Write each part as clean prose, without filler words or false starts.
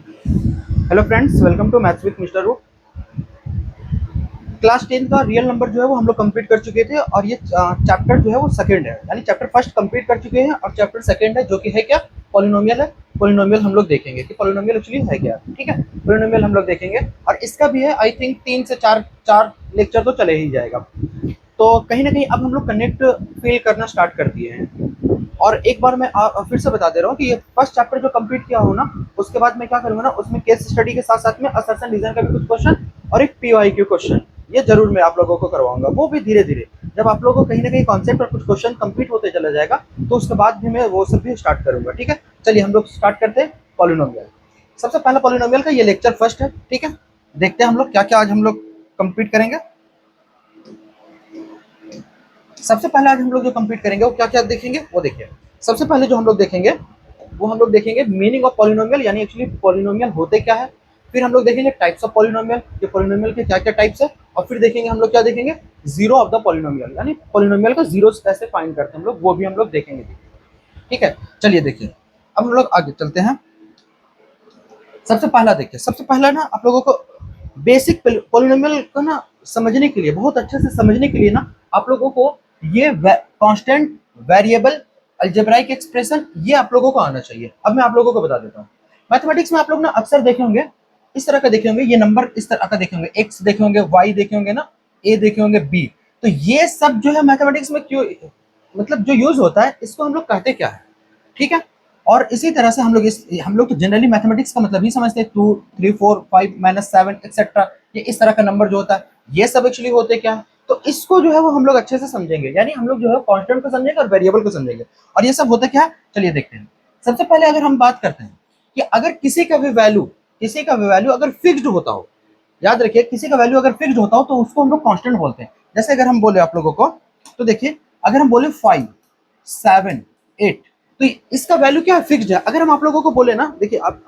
Hello friends, welcome to maths with mister Roop. Class 10 का real number जो है वो हम लोग कंप्लीट कर चुके थे और ये चैप्टर जो है वो सेकंड है, यानी चैप्टर फर्स्ट कंप्लीट कर चुके हैं और चैप्टर सेकंड है जो कि है क्या, पॉलिनोमियल है। पॉलिनोमियल हम लोग देखेंगे कि पॉलिनोमियल एक्चुअली है क्या। ठीक है, पॉलिनोमियल हम लोग देखेंगे और इसका भी है आई थिंक 3 से 4 4 लेक्चर तो चले ही जाएगा। तो कहीं ना कहीं अब हम लोग कनेक्ट फील करना स्टार्ट कर दिए हैं। और एक बार मैं फिर से बता दे रहा हूँ कि ये फर्स्ट चैप्टर जो कंप्लीट किया हो ना, उसके बाद मैं क्या करूँगा ना, उसमें केस स्टडी के साथ साथ में असर्शन रीजन का भी कुछ क्वेश्चन और एक पीवाईक्यू क्वेश्चन ये जरूर मैं आप लोगों को करवाऊंगा। वो भी धीरे धीरे जब आप लोगों को कहीं ना कहीं कॉन्सेप्ट और कुछ क्वेश्चन कंप्लीट होते चला जाएगा तो उसके बाद भी मैं वो सब भी स्टार्ट करूंगा। ठीक है, चलिए हम लोग स्टार्ट करते हैं पॉलिनोमियल। सबसे पहला पॉलिनोमियल का ये लेक्चर फर्स्ट है। ठीक है, देखते हैं हम लोग क्या क्या आज हम लोग कंप्लीट करेंगे। सबसे पहले आज हम लोग जो कंप्लीट करेंगे वो क्या क्या देखेंगे वो देखिए। सबसे पहले जो हम लोग देखेंगे वो हम लोग देखेंगे मीनिंग ऑफ पॉलिनोमियल, यानी एक्चुअली पॉलिनोमियल होते क्या है। फिर हम लोग देखेंगे टाइप्स ऑफ पॉलिनोमियल, ये पॉलिनोमियल के क्या क्या टाइप्स है। और फिर देखेंगे हम लोग क्या देखेंगे, जीरो ऑफ द पॉलिनोमियल, यानी पॉलिनोमियल का जीरो कैसे फाइंड करते हैं हम लोग, वो भी हम लोग देखेंगे। ठीक है, चलिए देखिए अब हम लोग आगे चलते हैं। सबसे पहला देखिए, सबसे पहला ना आप लोगों को बेसिक पॉलिनोमियल को ना समझने के लिए, बहुत अच्छे से समझने के लिए ना आप लोगों को ये कांस्टेंट, वेरिएबल, अलजेब्राइक एक्सप्रेशन ये आप लोगों को आना चाहिए। अब मैं आप लोगों को बता देता हूँ। मैथमेटिक्स में आप लोग ना अक्सर देखे होंगे इस तरह का, देखे होंगे ये नंबर इस तरह का देखे होंगे, एक्स देखे होंगे, वाई देखे होंगे ना, ए देखे होंगे, बी। तो ये सब जो है मैथमेटिक्स में क्यों, मतलब जो यूज होता है इसको हम लोग कहते क्या है। ठीक है, और इसी तरह से हम लोग तो जनरली मैथमेटिक्स का मतलब ही समझते हैं 2 3 4 5 -7 एक्सेट्रा, ये इस तरह का नंबर जो होता है ये सब एक्चुअली होते क्या है। तो इसको जो है वो हम लोग अच्छे से समझेंगे, यानी हम लोग जो है कांस्टेंट को समझेंगे और वेरिएबल को समझेंगे और ये सब होता क्या है। चलिए देखते हैं। सबसे पहले अगर हम बात करते हैं कि अगर किसी का भी वैल्यू अगर फिक्स्ड होता हो, याद रखिए किसी का वैल्यू अगर फिक्स्ड होता हो तो उसको हम लोग कांस्टेंट बोलते हैं। जैसे अगर हम बोले आप लोगों को, तो देखिए अगर हम बोले 5 7 8, तो इसका वैल्यू क्या है, फिक्स्ड है। अगर हम आप लोगों को बोले ना, देखिए आप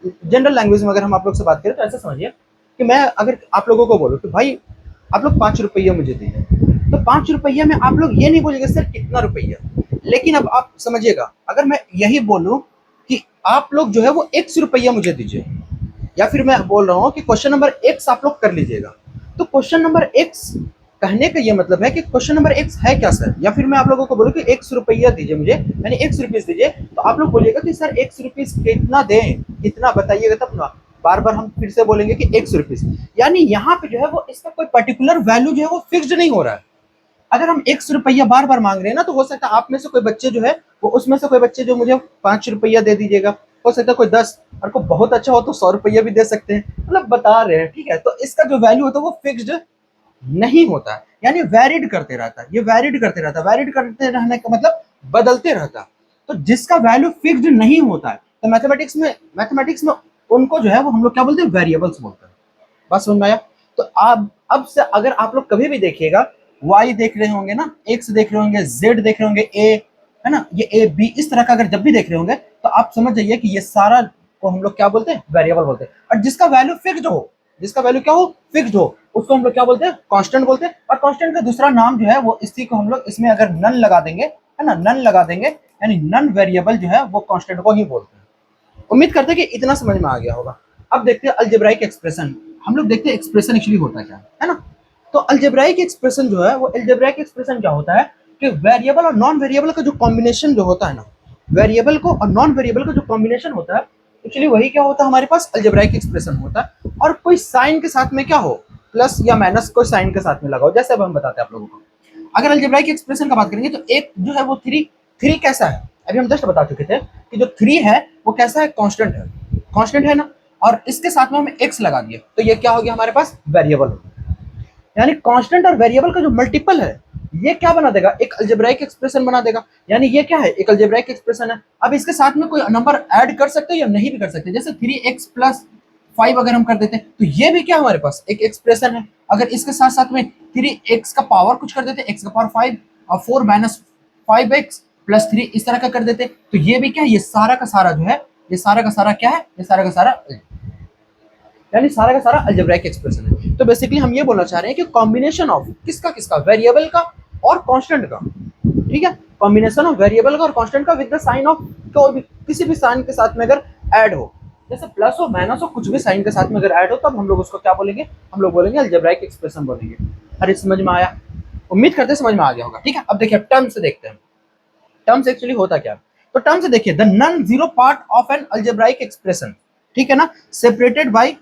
जनरल लैंग्वेज में अगर हम आप लोग से बात करें तो ऐसा समझिए कि मैं अगर आप लोगों को बोलूँ कि भाई आप लोग 5 रुपया मुझे दीजिए, तो 5 रुपया में आप लोग ये नहीं बोलेंगे सर कितना रुपया। लेकिन अब आप समझिएगा, अगर मैं यही बोलूं कि आप लोग जो है वो x रुपया मुझे दीजिए, या फिर मैं बोल रहा हूँ कि क्वेश्चन नंबर x आप लोग कर लीजिएगा, तो क्वेश्चन नंबर x कहने का ये मतलब है कि क्वेश्चन नंबर x है क्या सर। या फिर मैं आप लोगों को बोलूँ कि x रुपया दीजिए मुझे, यानी x रुपीज दीजिए, तो आप लोग बोलिएगा कि सर x रुपीज कितना दें, कितना बताइएगा तब ना। बार बार हम फिर से बोलेंगे कि x रुपीज, यानी यहाँ पे जो है वो इसका कोई पर्टिकुलर वैल्यू जो है वो फिक्स्ड नहीं हो रहा है। अगर हम x रुपया बार बार मांग रहे हैं ना, तो हो सकता है आप में से कोई बच्चे जो है वो, उसमें से कोई बच्चे जो मुझे 5 रुपया दे दीजिएगा, हो सकता है कोई 10, और कोई बहुत अच्छा हो तो 100 रुपया भी दे सकते हैं, मतलब बता रहे हैं। ठीक है, तो इसका जो वैल्यू होता है वो फिक्स्ड नहीं होता है, यानी वैरिड करते रहता है। ये वैरिड करते रहता है, वैरिड करते रहने का मतलब बदलते रहता है। तो जिसका वैल्यू फिक्स्ड नहीं होता है, तो मैथमेटिक्स में उनको जो है वो हम लोग क्या बोलते हैं, वेरिएबल्स बोलते हैं। बात समझ में आया। तो आप अब से अगर आप लोग कभी भी देखिएगा, y देख रहे होंगे ना, x देख रहे होंगे, z देख रहे होंगे, a है ना, ये a b इस तरह का अगर जब भी देख रहे होंगे, तो आप समझ जाइए कि ये सारा को हम लोग क्या बोलते हैं, वेरिएबल बोलते हैं। और जिसका वैल्यू फिक्स्ड हो, जिसका वैल्यू क्या हो, फिक्स्ड हो, उसको हम लोग क्या बोलते हैं, कांस्टेंट बोलते हैं। और कांस्टेंट का दूसरा नाम जो है वो, इसी को हम लोग इसमें अगर नन लगा देंगे, है ना, नन लगा देंगे, यानी नन वेरिएबल जो है वो कांस्टेंट को ही बोलते हैं। उम्मीद करते हैं कि इतना समझ में आ गया होगा। अब देखते हैं अलजेब्राइक एक्सप्रेशन। हम लोग देखते हैं एक्सप्रेशन एक्चुअली होता क्या है ना। तो अलजेब्राइक एक्सप्रेशन जो है वो, अलजेब्राइक एक्सप्रेशन क्या होता है कि वेरिएबल और नॉन वेरिएबल का जो कॉम्बिनेशन जो होता है ना, वेरिएबल को और नॉन वेरिएबल का जो कॉम्बिनेशन होता है, एक्चुअली वही क्या होता है, हमारे पास अलजेब्राइक एक्सप्रेशन होता है। और कोई साइन के साथ में क्या हो, प्लस या माइनस कोई साइन के साथ में लगाओ। जैसे अब हम बताते हैं आप लोगों को, अगर अलजेब्राइक एक्सप्रेशन का बात करेंगे तो एक जो है वो थ्री, थ्री कैसा है, अभी हम जस्ट बता चुके थे कि जो थ्री है वो कैसा है, कांस्टेंट है, कांस्टेंट है ना। और इसके साथ में हमें एक्स लगा दिया, तो ये क्या हो गया हमारे पास, वेरिएबल। यानी कांस्टेंट और वेरिएबल का जो मल्टीपल है, ये क्या बना देगा, एक अलजेब्राइक एक्सप्रेशन बना देगा। यानी ये क्या है, एक अलजेब्राइक एक्सप्रेशन है। अब इसके साथ में कोई नंबर ऐड कर सकते हैं या नहीं भी कर सकते, जैसे 3x+5 अगर हम कर देते हैं तो ये भी क्या हमारे पास एक एक्सप्रेशन है। अगर इसके साथ साथ में 3x का पावर कुछ कर देते, x का पावर 5 और 4 -5x+3 इस तरह का कर देते, तो ये भी क्या है, ये सारा का सारा जो है, ये सारा का सारा क्या है, ये सारा का सारा, यानी सारा का सारा अलजेब्राइक एक्सप्रेशन है। तो बेसिकली हम ये बोलना चाह रहे हैं कि कॉम्बिनेशन ऑफ किसका किसका, वेरिएबल का और कांस्टेंट का। ठीक है, कॉम्बिनेशन ऑफ वेरिएबल का और कांस्टेंट का विद द साइन ऑफ, कोई भी किसी भी साइन के साथ में अगर ऐड हो, जैसे प्लस हो माइनस हो कुछ भी साइन के साथ में अगर ऐड हो तब हम लोग उसको क्या बोलेंगे, हम लोग बोलेंगे अलजेब्राइक एक्सप्रेशन बोलेंगे। अरे समझ में आया? उम्मीद करते समझ में आ गया होगा। ठीक है, अब देखिए टर्म से देखते हैं टर्म्स एक्चुअली होता क्या। तो टर्म से देखिए the non zero part of an algebraic expression, ठीक है ना, सेपरेटेड बाय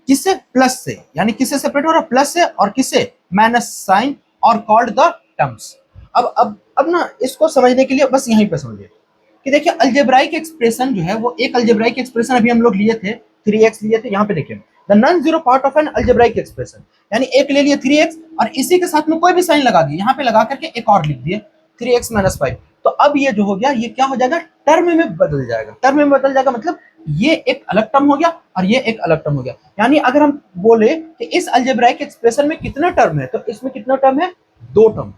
किससे, प्लस से, यानी किससे सेपरेट हो रहा है, प्लस से, और किससे, माइनस साइन, और कॉल्ड द टर्म्स। अब ना इसको समझने के लिए बस यहीं पे समझिए कि देखिए अलजेब्राइक एक्सप्रेशन जो है वो एक अलजेब्राइक एक्सप्रेशन अभी हम लोग लिए थे 3x लिए थे। यहाँ पे देखिए the non zero part of an algebraic expression, यानी एक ले लिए 3x और इसी के साथ में कोई भी साइन लगा दिए, यहाँ पे लगा करके एक और लिख दिए 3x माइनस 5। तो अब ये जो हो गया ये क्या हो जाएगा, टर्म में बदल जाएगा। टर्म में बदल जाएगा मतलब ये एक अलग टर्म हो गया और ये एक अलग टर्म हो गया। यानी अगर हम बोले कि इस अलजेब्राइक एक्सप्रेशन में कितना टर्म है, तो इसमें कितना टर्म है, 2 टर्म।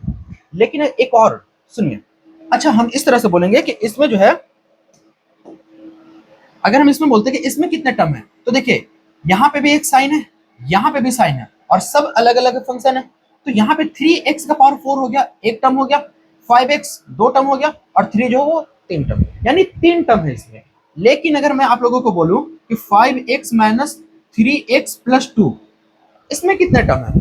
लेकिन एक और सुनिए, अच्छा हम इस तरह से बोलेंगे कि इसमें जो है, अगर हम इसमें बोलते हैं कि इसमें कितने टर्म है, तो देखिए यहाँ पे भी एक साइन है, यहाँ पे भी साइन है, और सब अलग अलग फंक्शन है। तो यहाँ पे 3x का पावर 4 हो गया, एक टर्म हो गया, 5x 2 टर्म हो गया, और 3 जो वो 3 टर्म, यानी 3 टर्म है इसमें। लेकिन अगर मैं आप लोगों को बोलूं कि 5x माइनस 3x प्लस 2, इसमें कितने टर्म है,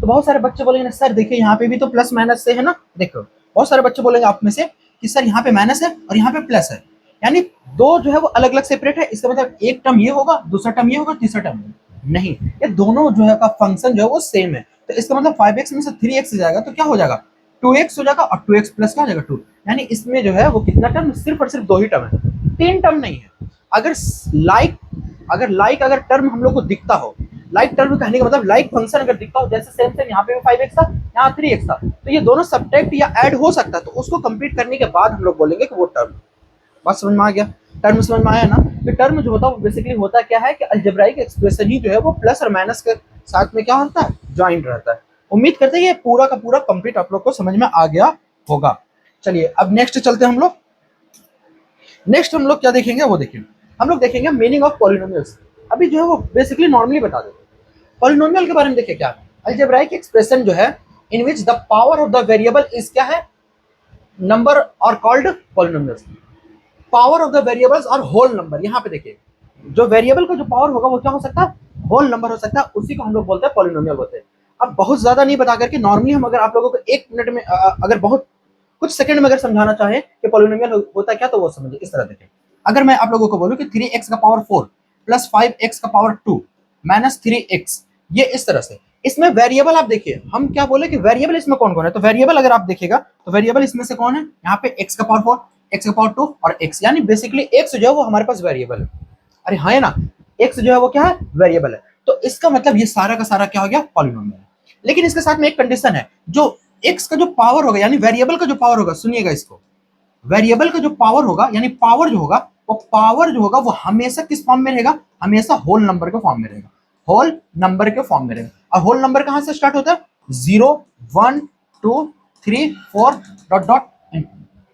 तो बहुत सारे बच्चे बोलेंगे सर देखिए यहाँ पे भी तो प्लस माइनस से है ना। देखो बहुत सारे बच्चे बोलेंगे आप में से कि सर यहाँ पे माइनस है और यहाँ पे प्लस है, यानी दो जो है वो अलग अलग सेपरेट है। इसका मतलब एक टर्म ये होगा, दूसरा टर्म ये होगा, तीसरा टर्म नहीं, ये दोनों जो है का फंक्शन जो है वो सेम है। तो इसका मतलब 5x में से 3x जाएगा तो क्या हो जाएगा, 2x हो जाएगा, और 2x प्लस क्या हो जाएगा 2। यानी इसमें जो है वो कितना टर्म, सिर्फ और सिर्फ 2 ही टर्म है, 3 टर्म नहीं है। अगर अगर टर्म हम लोग को दिखता हो, लाइक टर्म कहने का मतलब लाइक फंक्शन अगर दिखता हो, जैसे सेम सेम यहाँ पे भी 5x था, यहाँ 3x था, तो ये दोनों सब्ट्रैक्ट या ऐड हो सकता है। तो उसको कंप्लीट करने के बाद हम लोग बोलेंगे कि वो टर्म। बात समझ में आ गया? टर्म समझ में आया ना? तो टर्म जो होता है वो बेसिकली होता क्या है कि अलजेब्राइक एक्सप्रेशन ही जो है वो प्लस और माइनस के साथ में क्या होता है, ज्वाइंट रहता है। उम्मीद करते हैं ये पूरा का पूरा कंप्लीट आप लोग को समझ में आ गया होगा। चलिए अब नेक्स्ट चलते हैं हम लोग। नेक्स्ट हम लोग क्या देखेंगे, वो देखेंगे हम लोग देखेंगे मीनिंग ऑफ पॉलिनोमियल्स। अभी जो है वो बेसिकली नॉर्मली बता देते हैं। पॉलिनोमियल के बारे में देखिए क्या है, अलजेब्राइक एक्सप्रेशन जो है in which the power of the variable is क्या है, नंबर, और called polynomials. Power of the variables और होल नंबर, यहाँ पे देखिए जो वेरिएबल का जो पावर होगा वो क्या हो सकता है, होल नंबर हो सकता है, उसी को हम लोग बोलते हैं पॉलिनोमियल होते हैं। अब बहुत ज्यादा नहीं बता करके नॉर्मली हम अगर आप लोगों को 1 मिनट में अगर बहुत कुछ सेकंड में अगर समझाना चाहे कि पॉलिनोमियल होता है क्या, तो वो समझिए इस तरह देखिए। अगर मैं आप लोगों को बोलूं कि 3x का पावर 4 प्लस 5x का पावर 2 माइनस 3x, ये इस तरह से, इसमें वेरिएबल आप देखिए हम क्या बोले कि वेरिएबल इसमें कौन कौन है, तो वेरिएबल अगर आप देखिएगा तो वेरिएबल इसमें से कौन है, यहाँ पे x का पावर 4, x का पावर 2 और x, यानी बेसिकली x जो है वो हमारे पास वेरिएबल है। अरे हाँ है ना, x जो है वो क्या है, वेरिएबल है। तो इसका मतलब ये सारा का सारा क्या हो गया, पॉलिनोमियल है। लेकिन इसके साथ में एक कंडीशन है, जो x का जो पावर होगा यानी वेरिएबल का जो पावर होगा, सुनिएगा इसको, वेरिएबल का जो पावर होगा यानी पावर जो होगा, वो पावर जो होगा वो हमेशा किस फॉर्म में रहेगा, हमेशा होल नंबर के फॉर्म में रहेगा, होल नंबर के फॉर्म में रहेगा। और होल नंबर कहां से स्टार्ट होता है, 0 1 2 3 4 डॉट डॉट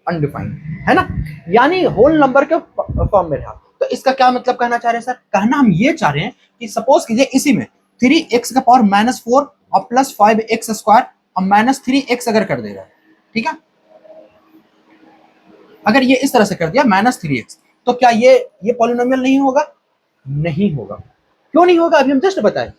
अनडिफाइंड, है ना, यानी होल नंबर के फॉर्म में रहा। तो इसका क्या मतलब कहना चाह रहे हैं सर, कहना हम ये चाह रहे हैं कि सपोज कीजिए इसी में 3x का पावर -4 और प्लस 5x स्क्वायर और माइनस 3x अगर कर देगा, ठीक है, अगर ये इस तरह से कर दिया -3x, तो क्या ये पॉलिनोमियल नहीं होगा, नहीं होगा। क्यों नहीं होगा, अभी हम जस्ट बताएं।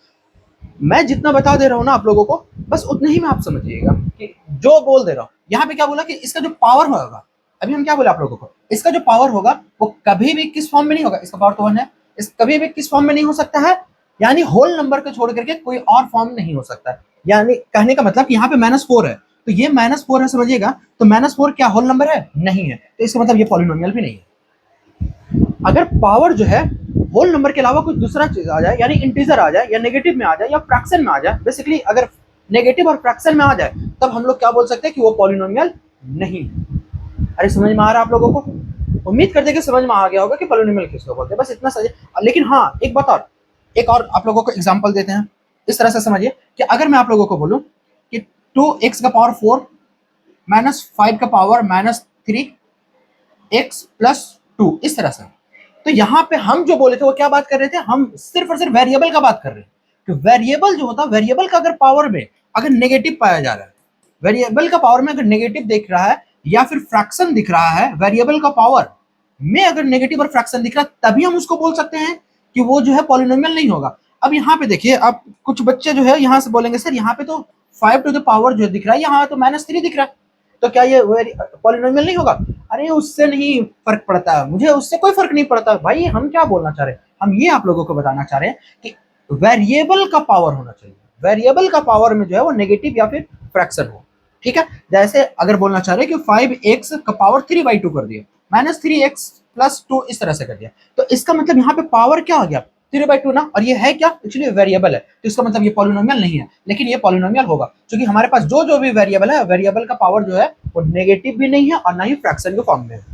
मैं जितना बता दे रहा हूं ना आप लोगों को, बस उतना ही में आप समझिएगा कि जो बोल दे रहा हूं। यहाँ पे क्या बोला कि इसका जो पावर होगा, अभी हम क्या बोले आप लोगों को, इसका जो पावर होगा वो कभी भी किस फॉर्म में नहीं होगा, इसका पावर तो 1 है, इस कभी भी किस फॉर्म में नहीं हो सकता है, यानी होल नंबर को छोड़ करके कोई और फॉर्म नहीं हो सकता है। यानी कहने का मतलब यहाँ पे -4 है, तो ये -4 है, समझिएगा। तो -4 क्या होल नंबर है, नहीं है, तो इसका मतलब ये पॉलिनोमियल भी नहीं है। अगर पावर जो है होल नंबर के अलावा कुछ दूसरा चीज आ जाए, यानी इंटीजर आ जाए या नेगेटिव में आ जाए या फ्रैक्शन में आ जाए, बेसिकली अगर नेगेटिव और फ्रैक्शन में आ जाए तब हम लोग क्या बोल सकते हैं कि वो पॉलिनोमियल नहीं है। अरे समझ में आ रहा है आप लोगों को? उम्मीद करते कि समझ में आ गया होगा कि पॉलिनोमियल किसको बोलते हैं, बस इतना सही। लेकिन हाँ एक बात और, एक और आप लोगों को एग्जांपल देते हैं। इस तरह से समझिए कि अगर मैं आप लोगों को बोलूं कि 2x का पावर 4 माइनस 5 का पावर -3x प्लस 2, इस तरह से, तो यहाँ पे हम जो बोले थे वो क्या बात कर रहे थे, हम सिर्फ और सिर्फ वेरिएबल का बात कर रहे हैं कि वेरिएबल जो होता है, वेरिएबल का अगर पावर में अगर नेगेटिव पाया जा रहा है, वेरिएबल का पावर में अगर नेगेटिव दिख रहा है या फिर फ्रैक्शन दिख रहा है, वेरिएबल का पावर में अगर नेगेटिव और फ्रैक्शन दिख रहा है, तभी हम उसको बोल सकते हैं कि वो जो है पॉलिनोमियल नहीं होगा। अब यहाँ पे देखिए, अब कुछ बच्चे जो है यहाँ से बोलेंगे सर यहाँ पे तो 5 टू द पावर जो दिख रहा है, यहाँ तो -3 दिख रहा है, तो क्या ये पॉलिनोमियल नहीं होगा? अरे उससे नहीं फर्क पड़ता, मुझे उससे कोई फर्क नहीं पड़ता भाई। हम क्या बोलना चाह रहे हैं, हम ये आप लोगों को बताना चाह रहे हैं कि वेरिएबल का पावर होना चाहिए। वेरिएबल का पावर में जो है वो नेगेटिव या फिर फ्रैक्शन हो, ठीक है। जैसे अगर बोलना चाह रहे हैं कि 5x का पावर 3/2 कर दिया, -3x + 2 इस तरह से कर दिया, तो इसका मतलब यहाँ पे पावर क्या आ गया, 3/2 ना। और ये है क्या, एक्चुअली वेरिएबल है, तो इसका मतलब ये पॉलिनोमियल नहीं है, लेकिन ये पॉलिनोमियल होगा क्योंकि हमारे पास जो जो भी वेरिएबल है, वेरिएबल का पावर जो है वो नेगेटिव भी नहीं है और ना ही फ्रैक्शन के फॉर्म में है।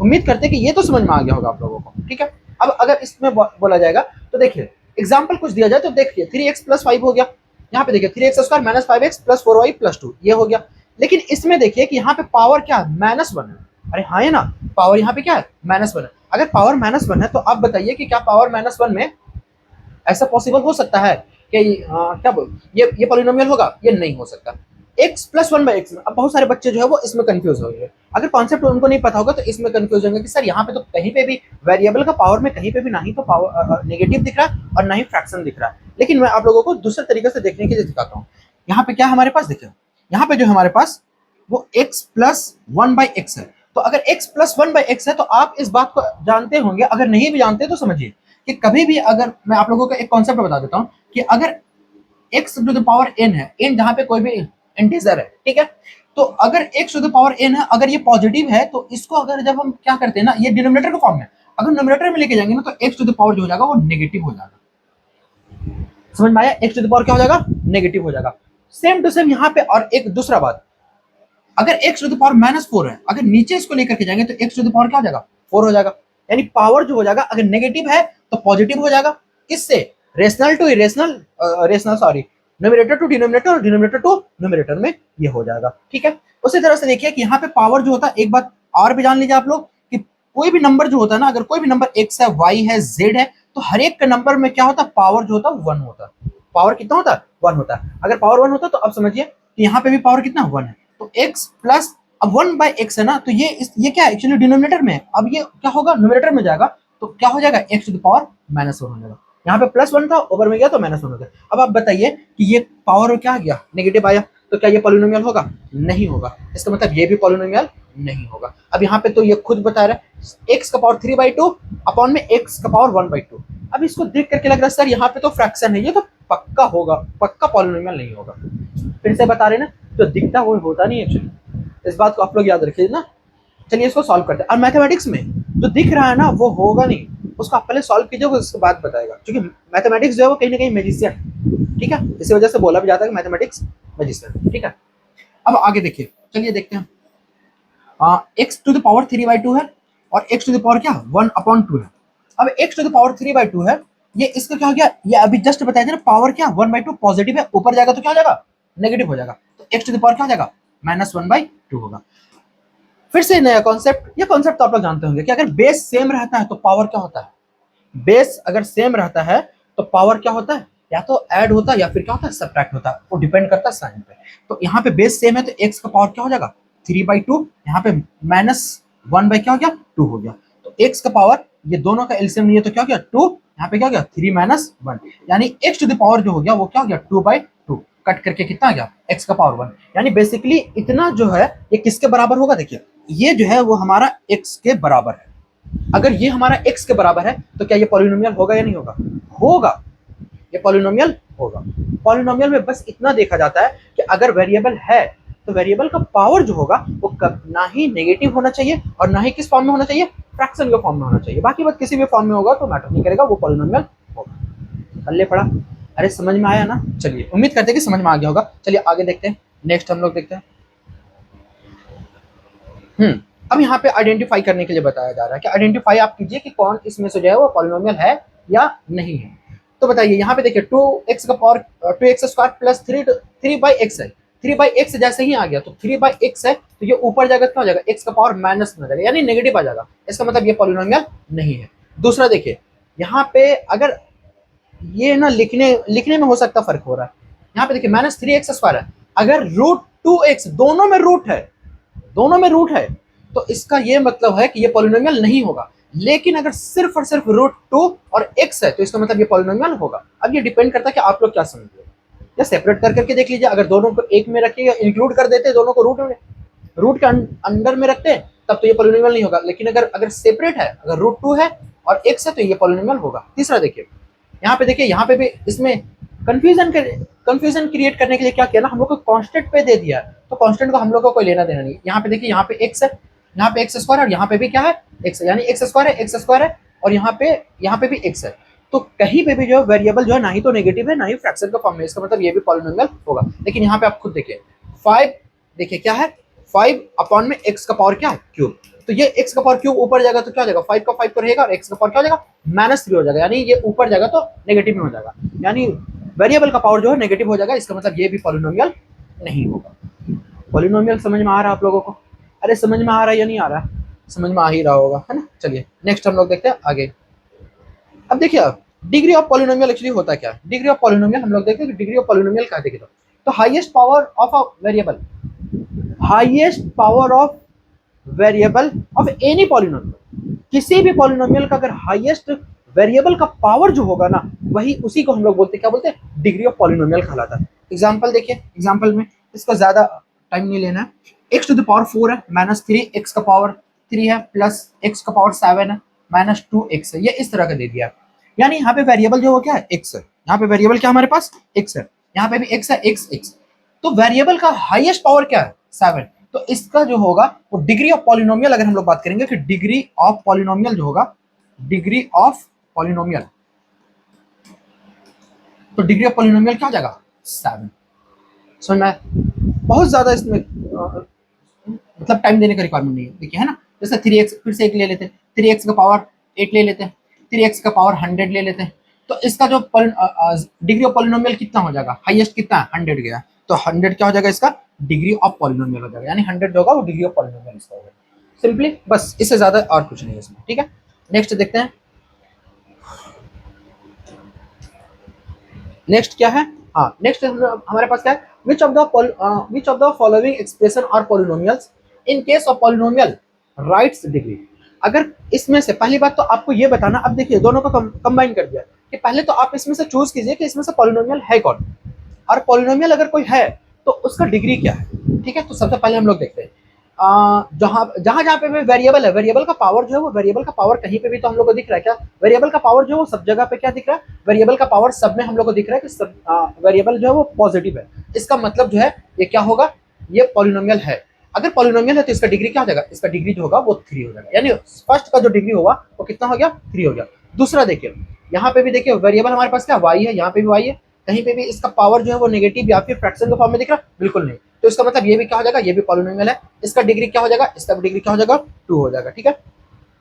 उम्मीद करते हैं कि ये तो समझ में आ गया होगा आप लोगों को, ठीक है। अब अगर इसमें बोला जाएगा तो देखिए एग्जाम्पल कुछ दिया जाए तो देखिए 3x + 5 हो गया, यहाँ पे देखिए 3x² - 5x + 4y + 2 ये हो गया। लेकिन इसमें देखिए कि यहाँ पे पावर क्या है, -1 है। अरे हाँ है ना, पावर यहाँ पे क्या है, -1 है। अगर पावर -1 है तो आप बताइए कि क्या पावर -1 में ऐसा पॉसिबल हो सकता है कि क्या बोल ये पॉलिनोमियल होगा? ये नहीं हो सकता। x + 1/x में अब बहुत सारे बच्चे जो है वो इसमें कंफ्यूज हो गए। अगर कॉन्सेप्ट उनको नहीं पता होगा तो इसमें कंफ्यूज होंगे कि सर यहाँ पे तो कहीं पे भी वेरिएबल का पावर में कहीं पे भी ना ही तो पावर नेगेटिव दिख रहा है और ना ही फ्रैक्शन दिख रहा है। लेकिन मैं आप लोगों को दूसरे तरीके से देखने के लिए दिखाता हूँ। यहाँ पे क्या हमारे पास देखिए, यहाँ पे जो हमारे पास वो x + 1/x है। तो अगर x + 1/x है तो आप इस बात को जानते होंगे, अगर नहीं भी जानते तो समझिए कि कभी भी अगर मैं आप लोगों को एक कॉन्सेप्ट बता देता हूँ कि अगर x to the power n है, n जहाँ पे कोई भी इंटीजर है, ठीक है, तो अगर x to the power n है, अगर ये पॉजिटिव है तो इसको अगर जब हम क्या करते हैं ना, ये डिनोमिनेटर के फॉर्म में, अगर न्यूमरेटर में लेके जाएंगे ना तो x टू द पावर जो हो जाएगा वो नेगेटिव हो जाएगा। समझ में आया? x टू द पावर क्या हो जाएगा, नेगेटिव हो जाएगा। सेम टू सेम यहाँ पे। और एक दूसरा बात, अगर x टू द पावर -4 है, अगर नीचे इसको लेकर के जाएंगे तो x टू द पावर क्या हो जाएगा, 4 हो जाएगा। यानी पावर जो हो जाएगा अगर नेगेटिव है तो पॉजिटिव हो जाएगा। किससे, rational to irrational, rational sorry, numerator to denominator और डिनोमिनेटर टू न्यूमरेटर में ये हो जाएगा, ठीक है। उसी तरह से देखिए कि यहाँ पे पावर जो होता है, एक बात और भी जान लीजिए आप लोग कि कोई भी नंबर जो होता है ना, अगर कोई भी नंबर x है, y है, z है, तो हर एक का नंबर में क्या होता है, पावर जो होता है 1 होता है। पावर कितना होता है, 1 होता है। अगर पावर 1 होता है तो अब समझिए कि यहाँ पे भी पावर कितना 1 है, तो x प्लस अब 1/x है ना, तो ये क्या है, एक्चुअली डिनोमिनेटर में है। अब ये क्या होगा, न्यूमरेटर में जाएगा तो क्या हो जाएगा, x टू द पावर -1 हो जाएगा। यहाँ पे +1 था, ऊपर में गया तो -1 हो गया। अब आप बताइए कि ये पावर क्या आ गया, नेगेटिव आया, तो क्या ये पॉलिनोमियल होगा, नहीं होगा। इसका मतलब ये भी पॉलिनोमियल नहीं होगा। अब यहाँ पे तो ये खुद बता रहा है x का पावर 3/2 अपॉन में x का पावर 1/2। अब इसको देख करके लग रहा है सर यहाँ पे तो फ्रैक्शन है, ये तो पक्का होगा, पक्का पॉलिनोमियल नहीं होगा। फिर से बता रहे ना, जो दिखता वो होता नहीं एक्चुअली, इस बात को आप लोग याद रखिए ना। चलिए इसको सॉल्व करते हैं। और मैथमेटिक्स में जो दिख रहा है ना वो होगा नहीं, उसको आप पहले सॉल्व कीजिए, उसके बाद बताएगा, क्योंकि मैथमेटिक्स जो है वो कहीं ना कहीं मैजिशियन, ठीक है। इसी वजह से बोला भी जाता है कि मैथमेटिक्स मैजिशियन, ठीक है। अब आगे देखिए, चलिए देखते हैं। x टू द पावर 3/2 है और x टू द पावर क्या 1/2 है। अब x टू द पावर 3/2 है, ये इसका क्या हो गया, ये अभी जस्ट बताया था ना, पावर क्या 1/2 पॉजिटिव है, ऊपर जाएगा तो क्या हो जाएगा, नेगेटिव हो जाएगा। तो x टू द पावर क्या हो जाएगा, -1/2 होगा। फिर से नया कॉन्सेप्ट, ये कॉन्सेप्ट तो आप लोग जानते होंगे कि अगर बेस सेम रहता है तो पावर क्या होता है, बेस अगर सेम रहता है तो पावर क्या होता है, या तो ऐड होता है या फिर क्या होता है, सब्ट्रैक्ट होता है, वो डिपेंड करता है साइन पे। तो यहाँ पे बेस सेम है तो x का पावर क्या हो जाएगा 3/2, यहाँ पे -1 क्या हो गया 2 हो गया। तो x का पावर, ये दोनों का एलसीएम नहीं है तो क्या हो गया 2, यहाँ पे क्या हो गया 3 - 1, यानी x टू द पावर जो हो गया वो क्या हो गया 2/2, कट करके कितना आ गया x का पावर 1। यानी बेसिकली इतना जो है ये किसके बराबर होगा, देखिए ये जो है वो हमारा x के बराबर है। अगर ये हमारा x के बराबर है तो क्या ये पॉलिनोमियल होगा या नहीं होगा, होगा, ये पॉलिनोमियल होगा। पॉलिनोमियल में बस इतना देखा जाता है कि अगर वेरिएबल है तो वेरिएबल का पावर जो होगा वो ना ही नेगेटिव होना चाहिए और ना ही किस फॉर्म में होना चाहिए, फ्रैक्शन के फॉर्म में होना चाहिए। बाकी बात किसी भी फॉर्म में होगा तो मैटर नहीं करेगा, वो पॉलिनोमियल होगा। पल्ले पड़ा, अरे समझ में आया ना। चलिए उम्मीद करते हैं कि समझ में आ गया होगा। चलिए आगे देखते हैं, नेक्स्ट हम लोग देखते हैं। अब यहाँ पे आइडेंटिफाई करने के लिए बताया जा रहा है कि आइडेंटिफाई आप कीजिए कि कौन इसमें से जो है वो पॉलिनोमियल है या नहीं है। तो बताइए यहाँ पे देखिए 2x का पावर 2x² प्लस 3/x है, 3/x जैसे ही आ गया तो 3/x है तो ये ऊपर जाएगा क्या हो जाएगा, x का पावर माइनस में आ जाएगा, यानी नेगेटिव आ जाएगा। इसका मतलब ये पॉलिनोमियल नहीं है। दूसरा देखिए यहाँ पे अगर ये ना लिखने में हो सकता फर्क हो रहा है। यहाँ पे देखिए -3x² है, अगर √2x दोनों में रूट है, दोनों में रूट है तो इसका ये मतलब है कि ये पॉलिनोमियल नहीं होगा। लेकिन अगर सिर्फ और सिर्फ रूट टू और एक्स है तो इसका मतलब ये पॉलिनोमियल होगा। अब ये डिपेंड करता है कि आप लोग क्या समझते हो। या सेपरेट कर करके देख लीजिए, अगर दोनों को एक में रखिए, इंक्लूड कर देते दोनों को रूट के अंडर में रखते हैं तब तो ये पॉलिनोमियल नहीं होगा। लेकिन अगर अगर सेपरेट है, अगर रूट टू है और एक्स है तो ये पॉलिनोमियल होगा। तीसरा देखिए, यहाँ पे देखिए, यहाँ पे भी इसमें कंफ्यूजन क्रिएट करने के लिए क्या किया ना, हम लोग को कांस्टेंट पे दे दिया है, तो कांस्टेंट को हम लोग को कोई लेना देना नहीं। यहाँ पे देखिए, यहाँ पे एक्स है, यहाँ पे एक्स स्क्वायर है और यहाँ पे भी क्या है, एक्स है, यानी एक्स स्क्वायर है और यहाँ पे भी एक्स है। तो कहीं पे भी जो वेरिएबल जो है ना ही तो नेगेटिव है ना ही फ्रैक्शन का फॉर्म में, इसका मतलब ये भी पॉलिनोमियल होगा। लेकिन यहाँ पे आप खुद देखिए 5, देखिए क्या है 5 अपॉन में x का पावर क्या है क्यूब, तो ये x का पावर क्यूब ऊपर जाएगा तो क्या हो जाएगा 5 का 5 तो रहेगा और x का पावर क्या हो जाएगा -3 हो जाएगा, यानी ये ऊपर जाएगा तो नेगेटिव में हो जाएगा, यानी वेरिएबल का पावर जो है नेगेटिव हो जाएगा। इसका मतलब ये भी पॉलिनोमियल नहीं होगा। पॉलिनोमियल समझ में आ रहा है आप लोगों को? अरे समझ में आ रहा है या नहीं आ रहा है? समझ में आ ही रहा होगा, है ना। चलिए नेक्स्ट हम लोग देखते हैं आगे। अब देखिए डिग्री ऑफ पॉलिनोमियल एक्चुअली होता क्या है। डिग्री ऑफ पॉलिनोमियल हम लोग देखते हैं कि डिग्री ऑफ पॉलिनोमियल क्या देखिए, तो highest power of a variable, highest power of variable of any polynomial, किसी भी पॉलिनोमियल का अगर हाईएस्ट वेरिएबल का पावर जो होगा ना, वही उसी को हम लोग बोलते हैं, क्या बोलते हैं, डिग्री ऑफ पॉलिनोमियल कहलाता है। एग्जांपल देखिए, एग्जांपल में इसको ज्यादा टाइम नहीं लेना है। x टू द पावर 4 है, -3 x का पावर 3 है, प्लस x का पावर 7 है, -2x है, ये इस तरह का दे दिया। यानी यहाँ पे वेरिएबल जो हो क्या है, x है, यहाँ पे वेरिएबल क्या हमारे पास x है, यहाँ पे भी x है, x। तो वेरिएबल का हाईएस्ट पावर क्या है 7, तो इसका जो होगा वो डिग्री ऑफ पॉलिनोमियल, अगर हम लोग बात करेंगे कि डिग्री ऑफ पॉलिनोमियल जो होगा, डिग्री ऑफ पॉलिनोमियल, तो डिग्री ऑफ पॉलिनोमियल क्या हो जाएगा 7। समझ में? बहुत ज्यादा इसमें मतलब टाइम देने का रिक्वायरमेंट नहीं है, देखिए है ना। जैसे 3x, फिर से एक ले लेते हैं, 3x का पावर 8 ले लेते हैं, 3x का पावर 100 ले लेते हैं, तो इसका जो डिग्री ऑफ पॉलिनोमियल कितना हो जाएगा, हाईएस्ट कितना है 100 गया, तो 100 क्या हो जाएगा इसका डिग्री ऑफ पॉलिनोमियल हो जाएगा, यानी 100 जो होगा वो डिग्री ऑफ पॉलिनोमियल इसका होगा। सिंपली बस, इससे ज्यादा और कुछ नहीं है इसमें, ठीक है। नेक्स्ट देखते हैं, नेक्स्ट क्या है, हाँ नेक्स्ट हमारे पास क्या है, which of the following expression are polynomials in case of polynomial writes degree। अगर इसमें से पहली बात तो आपको ये बताना, अब देखिए दोनों को कंबाइन कर दिया कि पहले तो आप इसमें से चूज कीजिए कि इसमें से पॉलिनोमियल है कौन, और पॉलिनोमियल अगर कोई है तो उसका डिग्री क्या है, ठीक है। तो सबसे पहले हम लोग देखते हैं जहाँ जहाँ पे भी वेरिएबल है, वेरिएबल का पावर जो है वो, वेरिएबल का पावर कहीं पे भी तो हम लोग को दिख रहा है क्या, वेरिएबल का पावर जो है वो सब जगह पे क्या दिख रहा है, वेरिएबल का पावर सब में हम लोग को दिख रहा है कि सब वेरिएबल जो है वो पॉजिटिव है। इसका मतलब जो है ये क्या होगा, ये पॉलिनोमियल है। अगर पॉलिनोमियल है तो इसका डिग्री क्या हो जाएगा, इसका डिग्री जो होगा वो 3 हो जाएगा, यानी फर्स्ट का जो डिग्री होगा वो कितना हो गया 3 हो गया। दूसरा देखिए, यहाँ पे भी देखिए वेरिएबल हमारे पास क्या y है, यहाँ पे भी y है, कहीं पे भी इसका पावर जो है वो नेगेटिव या फिर फ्रैक्शन के फॉर्म में दिख रहा है, बिल्कुल नहीं। तो इसका मतलब ये भी क्या हो जाएगा, ये भी पॉलिनोमियल है। इसका डिग्री क्या हो जाएगा, इसका भी डिग्री क्या हो जाएगा 2 हो जाएगा, ठीक है।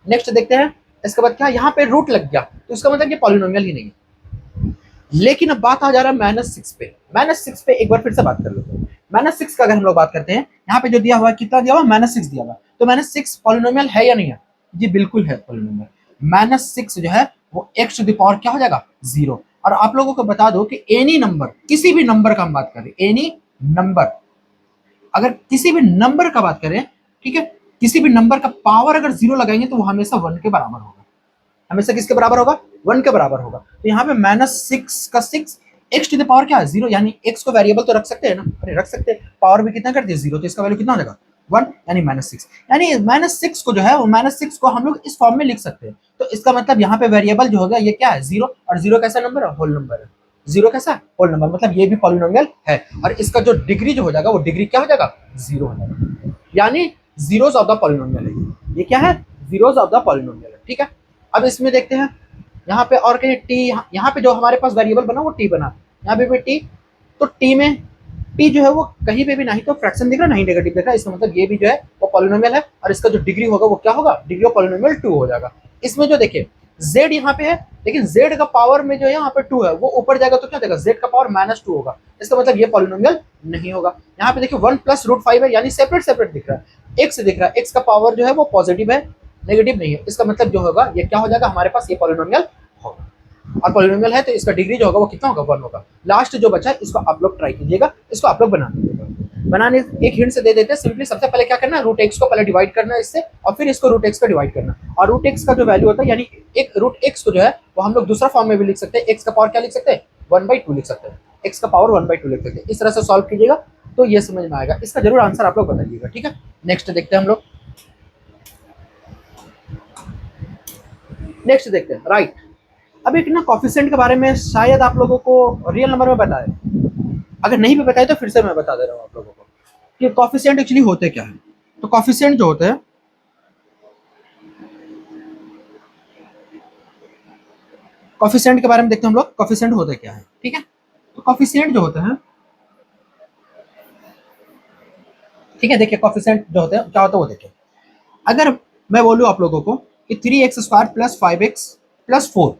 नेक्स्ट देखते हैं, इसके बाद क्या, यहाँ पे रूट लग गया तो इसका मतलब ये पॉलिनोमियल ही नहीं है। लेकिन अब बात आ जा रहा है -6 पे, -6 पे एक बार फिर से बात कर लेते हैं। -6 का अगर हम लोग बात करते हैं, यहाँ पे जो दिया हुआ है कितना दिया हुआ, -6 दिया हुआ, तो -6 पॉलिनोमियल है या नहीं है, जी बिल्कुल है पॉलिनोमियल। -6 जो है वो x टू द पावर क्या हो जाएगा 0। और आप लोगों को बता दो कि एनी नंबर, किसी भी नंबर का हम बात करें, एनी नंबर, अगर किसी भी नंबर का बात करें, ठीक है, किसी भी नंबर का पावर अगर 0 लगाएंगे तो वो हमेशा 1 के बराबर होगा, हमेशा किसके बराबर होगा, 1 के बराबर होगा। तो यहाँ पे -6 का 6, x टू द पावर क्या है 0, यानी x को वेरिएबल तो रख सकते हैं ना, अरे रख सकते हैं, पावर भी कितना कर दिया 0, तो इसका वैल्यू कितना हो जाएगा 1, यानी -6। यानी -6 को जो है वो -6 को हम लोग इस फॉर्म में लिख सकते हैं। तो इसका मतलब यहाँ पे वेरिएबल जो होगा ये क्या है 0, और 0 कैसा नंबर है, होल नंबर है, 0 कैसा होल नंबर, मतलब ये भी पॉलिनोमियल है। और इसका जो डिग्री जो हो जाएगा वो डिग्री क्या हो जाएगा 0 हो जाएगा, यानी जीरोस ऑफ द पॉलिनोमियल है। ये क्या है, जीरोस ऑफ द पॉलिनोमियल है, ठीक है। अब इसमें देखते हैं, यहाँ पे और कहीं टी, यहाँ पे जो हमारे पास वेरिएबल बना वो टी बना, यहाँ पे भी टी, तो टी में टी जो है वो कहीं पे भी नहीं तो फ्रैक्शन दिख रहा है, नहीं नेगेटिव दिख रहा है, इसका मतलब ये भी जो है वो पॉलिनोमियल है। और इसका जो डिग्री होगा वो क्या होगा, डिग्री ऑफ पॉलिनोमियल 2 हो जाएगा। इसमें जो देखिए z यहाँ पे है, लेकिन z का पावर में जो है यहाँ पे 2 है, वो ऊपर जाएगा तो क्या जाएगा, z का पावर -2 होगा, इसका मतलब ये पॉलिनोमियल नहीं होगा। यहाँ पे देखिए 1 + √5 है, यानी सेपरेट सेपरेट दिख रहा है, x दिख रहा है, x का पावर जो है वो पॉजिटिव है, नेगेटिव नहीं है, इसका मतलब जो होगा ये क्या हो जाएगा हमारे पास, ये पॉलिनोमियल होगा। और पॉलिनोमियल है तो इसका डिग्री जो होगा वो कितना होगा, 1 होगा। लास्ट जो बचा है इसको आप लोग ट्राई कीजिएगा, इसको आप लोग बना दीजिएगा। बनाने एक हिंट से दे देते हैं, सिंपली सबसे पहले क्या करना है, √x को पहले डिवाइड करना है इससे, और फिर इसको √x को डिवाइड करना, और रूट एक्स का जो वैल्यू होता है, यानी एक रूट एक्स को जो है वो हम लोग दूसरा फॉर्म में भी लिख सकते हैं, एक्स का पावर क्या लिख सकते हैं, 1/2 लिख सकते हैं, एक्स का पावर 1/2 लिख सकते हैं। इस तरह से सॉल्व कीजिएगा तो ये समझ में आएगा। इसका जरूर आंसर आप लोग बताइएगा, ठीक है। नेक्स्ट देखते हैं हम लोग, नेक्स्ट देखते हैं, राइट। अब एक ना कॉफिशिएंट के बारे में शायद आप लोगों को रियल नंबर में बताया, अगर नहीं भी बताया तो फिर से मैं बता दे रहा हूँ आप लोगों को कि कॉफिशिएंट एक्चुअली होते क्या है। तो कॉफिशिएंट जो होते हैं, कॉफिशिएंट के बारे में देखते हैं हम लोग, कॉफिशिएंट होते क्या है, ठीक है। तो कॉफिशिएंट जो होते हैं, ठीक है, देखिए कॉफिशिएंट जो होते हैं क्या होता है वो देखिए। अगर मैं बोलूँ आप लोगों को कि 3x² + 5x + 4,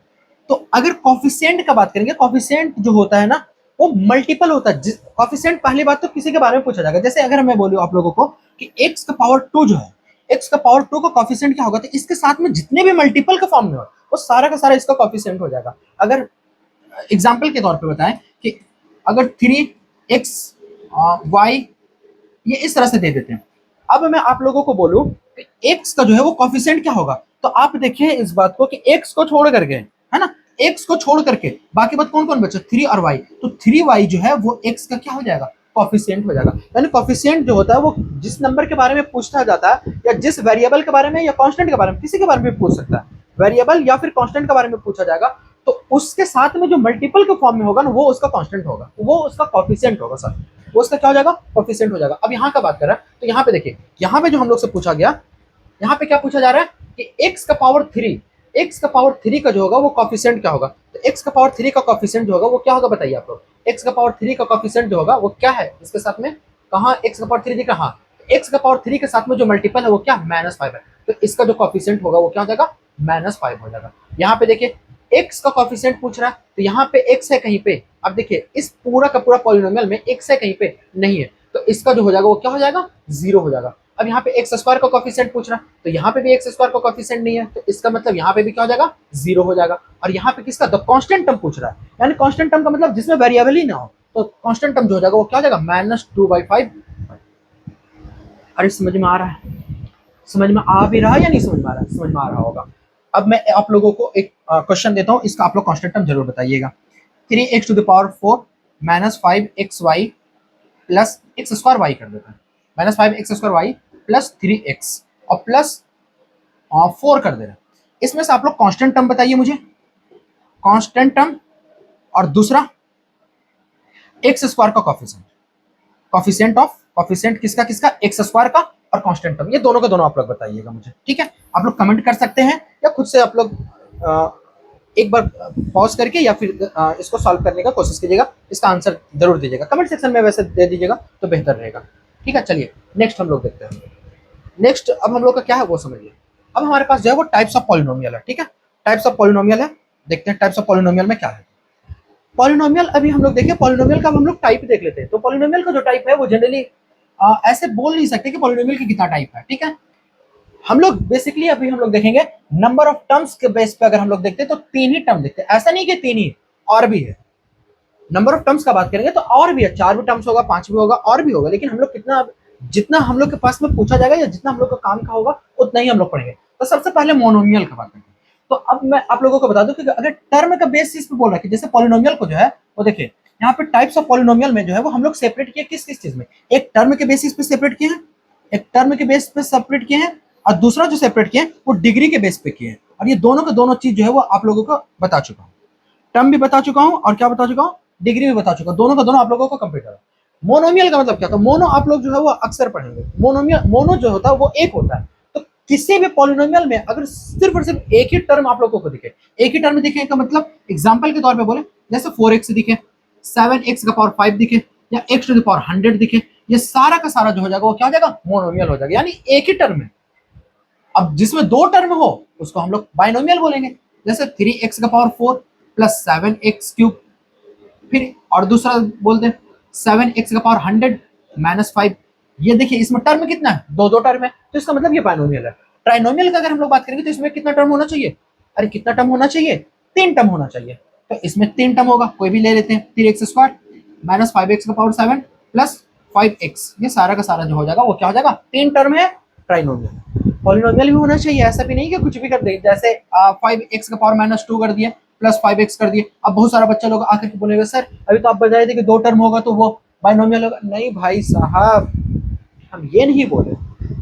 तो अगर कॉफिशिएंट का बात करेंगे, कॉफिशिएंट जो होता है ना वो मल्टीपल होता है। कॉफिशिएंट पहली बात तो किसी के बारे में पूछा जाएगा, जैसे अगर मैं बोलूँ आप लोगों को कि x का पावर 2 जो है, x का पावर 2 का कॉफिशिएंट क्या होगा, तो इसके साथ में जितने भी मल्टीपल के फॉर्म में हो वो सारा का सारा इसका कॉफिशिएंट हो जाएगा। अगर एग्जाम्पल के तौर पे बताएं कि अगर 3x y ये इस तरह से दे देते हैं, अब मैं आप लोगों को बोलूं कि x का जो है वो कॉफिशिएंट क्या होगा, तो आप देखिए इस बात को कि x को छोड़ करके, है ना, x को छोड़ करके बाकी बात कौन कौन बचा, 3 और y, तो 3y जो है वो x का क्या हो जाएगा, कॉफिशिएंट हो जाएगा। यानी कॉफिशिएंट जो होता है वो जिस नंबर के बारे में पूछा जाता है या जिस वेरिएबल के बारे में या कांस्टेंट के बारे में, किसी के बारे में पूछ सकता है, वेरिएबल या फिर कांस्टेंट के बारे में पूछा जाएगा, तो उसके साथ में जो मल्टीपल के फॉर्म में होगा ना वो उसका कांस्टेंट होगा, वो उसका कॉफिशिएंट होगा सर, वो उसका क्या हो जाएगा, कॉफिशिएंट हो जाएगा। अब यहाँ का बात कर रहा है तो यहाँ पे देखिए, यहाँ पे जो हम लोग से पूछा गया, यहाँ पे क्या पूछा जा रहा है कि x का पावर 3, x का पावर 3 का जो होगा वो कॉफिशिएंट क्या होगा, तो x का पावर 3 का कॉफिशिएंट जो होगा वो क्या होगा बताइए आप लोग, x का पावर 3 का कॉफिशिएंट जो होगा वो क्या है, इसके साथ में कहाँ x का पावर 3 दिख रहा, हाँ, x का पावर 3 के साथ में जो मल्टीपल है वो क्या, -5 है, तो इसका जो कॉफिशिएंट होगा वो क्या हो जाएगा, -5 हो जाएगा। यहाँ पे देखिए x का कॉफिशिएंट पूछ रहा है तो यहाँ पे x है कहीं पे, अब देखिए इस पूरा का पूरा पॉलिनोमियल में x है कहीं पे नहीं है, तो इसका जो हो जाएगा वो क्या हो जाएगा, 0 हो जाएगा। अब यहाँ पे x² का कॉफिशिएंट पूछ रहा है तो यहाँ पे भी x² का कॉफिशिएंट नहीं है, तो इसका मतलब यहाँ पे भी क्या हो जाएगा, 0 हो जाएगा। और यहाँ पे किसका, द कांस्टेंट टर्म पूछ रहा है, यानी कांस्टेंट टर्म का मतलब जिसमें वेरिएबल ही ना हो, तो कांस्टेंट टर्म जो हो जाएगा वो क्या हो जाएगा, -2/5। अरे समझ में आ रहा है, समझ में आ भी रहा है या नहीं समझ में आ रहा है, समझ में आ रहा होगा। अब मैं आप लोगों को एक क्वेश्चन देता हूँ, इसका आप लोग कांस्टेंट टर्म जरूर बताइएगा। 3x⁴ -5xy प्लस x² कर देता है, -5x² प्लस 3x और प्लस 4 कर दे रहा है। इसमें से आप लोग कांस्टेंट टर्म बताइए मुझे, कांस्टेंट टर्म और दूसरा x² का कॉफिशिएंट, कॉफिशिएंट ऑफ, कॉफिशिएंट किसका किसका, x² का और कांस्टेंट टर्म, ये दोनों का दोनों आप लोग बताइएगा मुझे, ठीक है। आप लोग कमेंट कर सकते हैं या खुद से आप लोग एक बार पॉज करके या फिर इसको सॉल्व करने का कोशिश कीजिएगा, इसका आंसर जरूर दीजिएगा कमेंट सेक्शन में, वैसे दे दीजिएगा तो बेहतर रहेगा, ठीक है। चलिए नेक्स्ट हम लोग देखते हैं। नेक्स्ट अब हम लोग का क्या है वो समझिए। अब हमारे पास जो है वो टाइप्स ऑफ पॉलिनोमियल है, ठीक है, टाइप्स ऑफ पॉलिनोमियल है। देखते हैं टाइप्स ऑफ पॉलिनोमियल में क्या है। पॉलिनोमियल अभी हम लोग देखिए, पॉलिनोमियल का हम लोग टाइप देख लेते हैं। तो पॉलिनोमियल का जो टाइप है वो जनरली ऐसे बोल नहीं सकते कि पॉलिनोमियल की कितना टाइप है, ठीक है। हम लोग बेसिकली अभी हम लोग देखेंगे नंबर ऑफ टर्म्स के बेस पे, अगर हम लोग देखते हैं तो 3 ही टर्म देखते हैं, ऐसा नहीं कि 3 ही, और भी है। नंबर ऑफ टर्म्स का बात करेंगे तो और भी है, 4 भी टर्म्स होगा, 5 भी होगा, और भी होगा, लेकिन हम लोग कितना, जितना हम लोग के पास में पूछा जाएगा या जितना हम लोग का काम का होगा उतना ही हम लोग पढ़ेंगे। तो सबसे पहले मोनोमियल का बात करेंगे। तो अब मैं आप लोगों को बता दूं कि अगर टर्म का बेसिस पे बोल रहा है कि जैसे पॉलिनोमियल को जो है वो देखिए यहाँ पे टाइप्स ऑफ पॉलिनोमियल में जो है वो हम लोग सेपरेट किए किस किस चीज में, एक टर्म के बेसिस पे सेपरेट किए हैं, एक टर्म के बेस पे सेपरेट किए हैं, और दूसरा जो सेपरेट किए हैं वो डिग्री के बेस पे किए हैं। और ये दोनों के दोनों चीज जो है वो आप लोगों को बता चुका हूँ, टर्म भी बता चुका हूँ और क्या बता चुका हूँ, डिग्री भी बता चुका हूँ, दोनों का दोनों आप लोगों को कंप्लीट करा। मोनोमियल का मतलब क्या था, मोनो आप लोग जो है वो अक्सर पढ़ेंगे, मोनोमियल, मोनो जो होता है वो एक होता है। तो किसी भी पॉलिनोमियल में अगर सिर्फ और सिर्फ एक ही टर्म आप लोगों को दिखे, एक ही टर्म दिखे का मतलब एग्जाम्पल के तौर पे बोले जैसे 4x दिखे, 7x⁵ दिखे या x⁻100 दिखे, ये सारा का सारा जो हो जाएगा वो क्या हो जाएगा, मोनोमियल हो जाएगा, यानी एक ही टर्म है। अब जिसमें 2 टर्म हो उसको हम लोग बाइनोमियल बोलेंगे, जैसे 3x⁴ प्लस 7x³, फिर और दूसरा बोलते हैं 7x⁻100 -5। ये देखिए इसमें टर्म कितना है, 2 टर्म है, तो इसका मतलब ये बाइनोमियल है। ट्राइनोमियल का अगर हम लोग बात करेंगे तो इसमें कितना टर्म होना चाहिए, अरे कितना टर्म होना चाहिए, 3 टर्म होना चाहिए। तो इसमें 3 टर्म होगा, कोई भी ले लेते हैं, 3x² -5x⁻7 प्लस 5x, ये सारा का सारा जो हो जाएगा वो क्या हो जाएगा, 3 टर्म है, ट्राइनोमियल। पॉलिनोमियल भी होना चाहिए, ऐसा भी नहीं कि कुछ भी कर दे, जैसे 5x का पावर -2 कर दिया प्लस 5x कर दिए। अब बहुत सारा बच्चा लोग आकर के बोलेगा सर अभी तो आप बताए थे कि 2 टर्म होगा तो वो बाइनोमियल होगा। नहीं भाई साहब, हम ये नहीं बोले।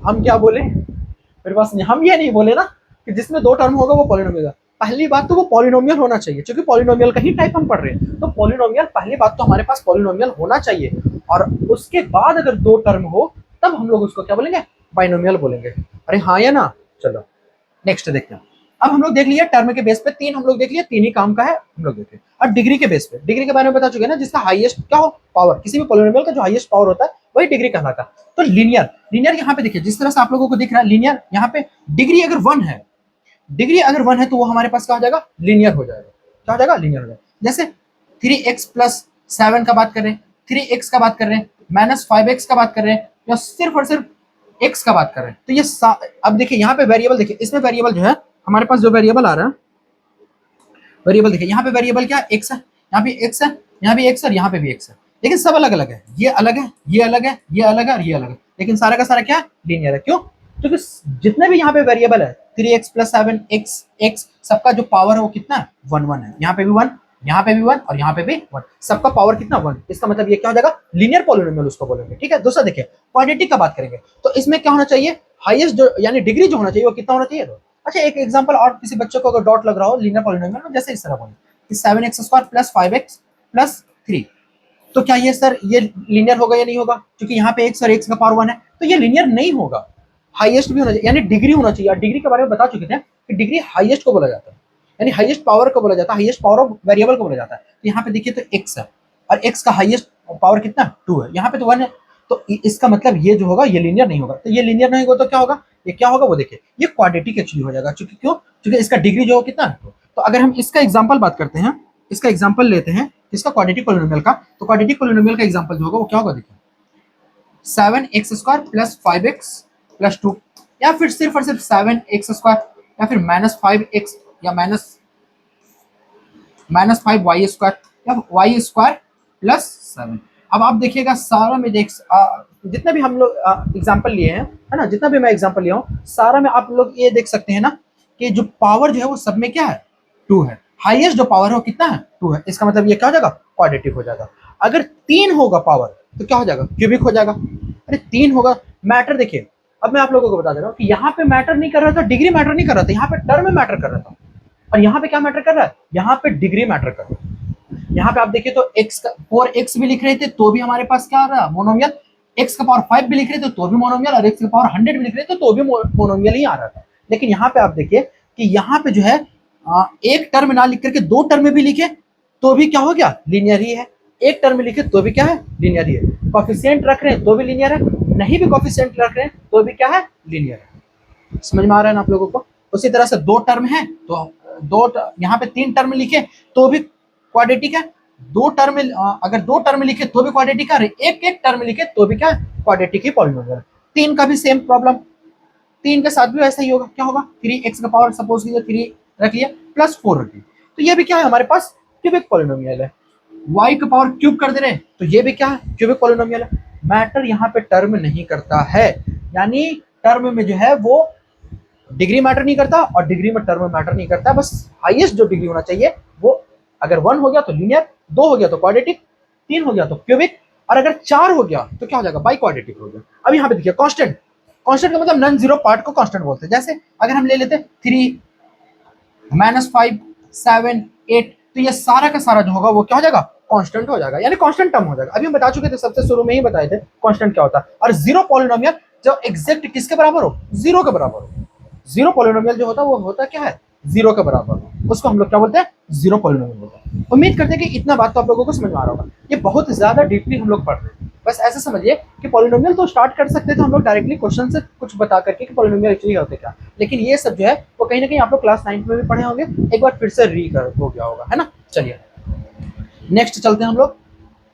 हम क्या बोले मेरे पास, हम ये नहीं बोले ना कि जिसमें 2 टर्म होगा वो पॉलिनोमियल है। पहली बात तो वो पॉलिनोमियल होना चाहिए, क्योंकि पॉलिनोमियल का ही टाइप हम पढ़ रहे हैं, तो पॉलिनोमियल पहली बात तो हमारे पास पॉलिनोमियल होना चाहिए। और उसके बाद अगर 2 टर्म हो तब हम लोग उसको क्या बोलेंगे, बाइनोमियल बोलेंगे। अरे हाँ या ना। चलो नेक्स्ट देखते हैं। अब हम लोग देख लिया टर्म के बेस पे 3 हम लोग देख लिया, 3 ही काम का है हम लोग देखे। और डिग्री के बेस पे, डिग्री के बारे में बता चुके ना, जिसका हाईएस्ट क्या हो पावर, किसी भी पॉलिनोमियल का जो हाईएस्ट पावर होता है वही डिग्री कहलाता है। तो लीनियर, लीनियर यहाँ पे देखिए जिस तरह से आप लोगों को दिख रहा है लीनियर, यहाँ पे डिग्री अगर 1 है, डिग्री अगर 1 है तो वो हमारे पास क्या हो जाएगा, लीनियर हो जाएगा। क्या हो जाएगा, लीनियर हो जाएगा। जैसे 3x+7 का बात कर रहे हैं, 3x का बात कर रहे हैं, -5x का बात कर रहे हैं, या सिर्फ और सिर्फ x का बात कर रहे हैं, तो ये अब देखिए यहाँ पे वेरिएबल देखिए, इसमें वेरिएबल जो है हमारे पास जो वेरिएबल आ रहा है, वेरिएबल देखिए यहाँ पे वेरिएबल क्या x है, यहाँ भी x है, यहाँ भी x है और यहाँ पे भी x है, लेकिन सब अलग अलग है। ये अलग है, ये अलग है, ये अलग है और ये अलग है, लेकिन सारा का सारा क्या है, लीनियर है। क्यों, क्योंकि जितने भी यहाँ पे वेरिएबल है 3x+7 x सबका जो पावर है वो कितना है, 1 है। यहाँ पे भी 1, यहाँ पे भी 1 और यहाँ पे भी 1, सबका पावर कितना 1। इसका मतलब ये क्या हो जाएगा, लीनियर पॉलिनोमियल उसको बोलेंगे। ठीक है, दूसरा देखिए क्वाड्रेटिक का बात करेंगे, तो इसमें क्या होना चाहिए, हाईएस्ट जो यानी डिग्री जो होना चाहिए वो कितना होना चाहिए। अच्छा एक एग्जांपल और, किसी बच्चे को अगर डॉट लग रहा हो लीनियर पॉलिनोमियल में, जैसे इस तरह बोले कि 7x² + 5x + 3, तो क्या ये सर ये लीनियर होगा या नहीं होगा, क्योंकि यहाँ पे x और x का पावर 1 है, तो ये लीनियर नहीं होगा। हाईएस्ट भी होना चाहिए, यानी डिग्री होना चाहिए। और डिग्री के बारे में बता चुके थे कि डिग्री हाईएस्ट को बोला जाता है, यानी हाईएस्ट पावर को बोला जाता है, हाईएस्ट पावर ऑफ वेरिएबल को बोला जाता है। तो यहाँ पे देखिए तो x है और x का हाईएस्ट पावर कितना 2 है, यहाँ पे तो 1 है, तो इसका मतलब ये जो होगा ये लीनियर नहीं होगा। तो ये लीनियर नहीं होगा तो क्या होगा, ये क्या होगा वो देखिए, ये क्वाड्रेटिक एक्चुअली हो जाएगा। क्योंकि क्यों, क्योंकि इसका डिग्री जो कितना है। तो अगर हम इसका एग्जांपल बात करते हैं, इसका एग्जांपल लेते हैं इसका क्वाड्रेटिक पॉलिनोमियल का, तो क्वाड्रेटिक पॉलिनोमियल का एग्जांपल जो होगा वो क्या होगा देखिए, 7x² + 5x + 2, या फिर सिर्फ और सिर्फ 7x², या फिर -5x, या -5y² या y² + 7। अब आप देखिएगा सारा में देख जितना भी हम लोग एग्जांपल लिए हैं, है ना, जितना भी मैं एग्जांपल लिया हूँ सारा में आप लोग ये देख सकते हैं ना कि जो पावर जो है वो सब में क्या है, 2 है। हाईएस्ट जो पावर है वो कितना है, 2 है। इसका मतलब ये क्या हो जाएगा, क्वाड्रेटिक हो जाएगा। अगर 3 होगा पावर तो क्या हो जाएगा, क्यूबिक हो जाएगा। अरे 3 होगा, मैटर देखिए, अब मैं आप लोगों को बता दे रहा हूँ कि यहाँ पे मैटर नहीं कर रहा था, डिग्री मैटर नहीं कर रहा था, यहाँ पे टर्म मैटर कर रहा था। और यहाँ पे क्या मैटर कर रहा है, यहाँ पे डिग्री मैटर कर रहा है। यहाँ पे आप देखिए तो x का 4x भी लिख रहे थे तो भी हमारे पास क्या आ रहा है, मोनोमियल। x का पावर 5 भी लिख रहे थे तो भी मोनोमियल, और x का पावर 100 भी लिख रहे थे तो भी मोनोमियल ही आ रहा था। लेकिन यहाँ पे आप देखिए कि यहाँ पे जो है एक टर्म ना लिख करके 2 टर्म भी लिखे तो भी क्या हो गया, लीनियर ही है। एक टर्म लिखे तो भी क्या है, लीनियर ही है। कॉफिशिएंट रख रहे हैं तो भी लीनियर है, नहीं भी कॉफिशिएंट रख रहे हैं तो भी क्या है, लीनियर है। समझ में आ रहा है ना आप लोगों को। उसी तरह से 2 टर्म है तो यहाँ पे 3 टर्म लिखे तो भी क्वाड्रेटिक है, 2 टर्म अगर 2 टर्म लिखे तो भी क्वाड्रेटिक है, एक एक टर्म लिखे तो भी क्या है, क्वाड्रेटिक ही पॉलिनोमियल है। 3 का भी सेम प्रॉब्लम, 3 के साथ भी ऐसा ही होगा। क्या होगा, 3x का पावर सपोज कीजिए 3 रख लिया प्लस 4 रख लिया, तो ये भी क्या है हमारे पास, क्यूबिक पॉलिनोमियल है। y का पावर क्यूब कर दे रहे हैं तो ये भी क्या है, क्यूबिक पॉलिनोमियल है। मैटर यहाँ पे टर्म नहीं करता है, यानी टर्म में जो है वो डिग्री मैटर नहीं करता और डिग्री में टर्म मैटर नहीं करता। बस हाईएस्ट जो डिग्री होना चाहिए वो अगर 1 हो गया तो लीनियर, 2 हो गया तो क्वाड्रेटिक, 3 हो गया तो क्यूबिक, और अगर 4 हो गया तो क्या हो जाएगा, बाई क्वाड्रेटिक हो गया। अब यहाँ पे देखिए कांस्टेंट, कांस्टेंट का मतलब नॉन जीरो पार्ट को कांस्टेंट बोलते हैं। जैसे अगर हम ले लेते 3 -5 7 8, तो ये सारा का सारा जो होगा वो क्या हो जाएगा, कांस्टेंट हो जाएगा, यानी कांस्टेंट टर्म हो जाएगा। अभी हम बता चुके थे, सबसे शुरू में ही बताए थे कांस्टेंट क्या होता है। और जीरो पॉलिनोमियल जो एग्जैक्ट किसके बराबर हो, जीरो के बराबर हो। जीरो पॉलिनोमियल जो होता है वो होता क्या है, जीरो के बराबर, उसको हम लोग क्या बोलते हैं, जीरो पॉलिनोमियल बोलते हैं। उम्मीद करते हैं कि इतना बात तो आप लोगों को समझ में आ रहा होगा। ये बहुत ज्यादा डीपली हम लोग पढ़ रहे हैं। बस ऐसे समझिए कि पॉलिनोमियल तो स्टार्ट कर सकते थे हम लोग डायरेक्टली क्वेश्चन से कुछ बता करके कि पॉलिनोमियल एक्चुअली होते क्या, लेकिन ये सब जो है वो कहीं ना कहीं आप लोग क्लास 9 में भी पढ़े होंगे, एक बार फिर से हो गया होगा, है ना। चलिए नेक्स्ट चलते हैं हम लोग,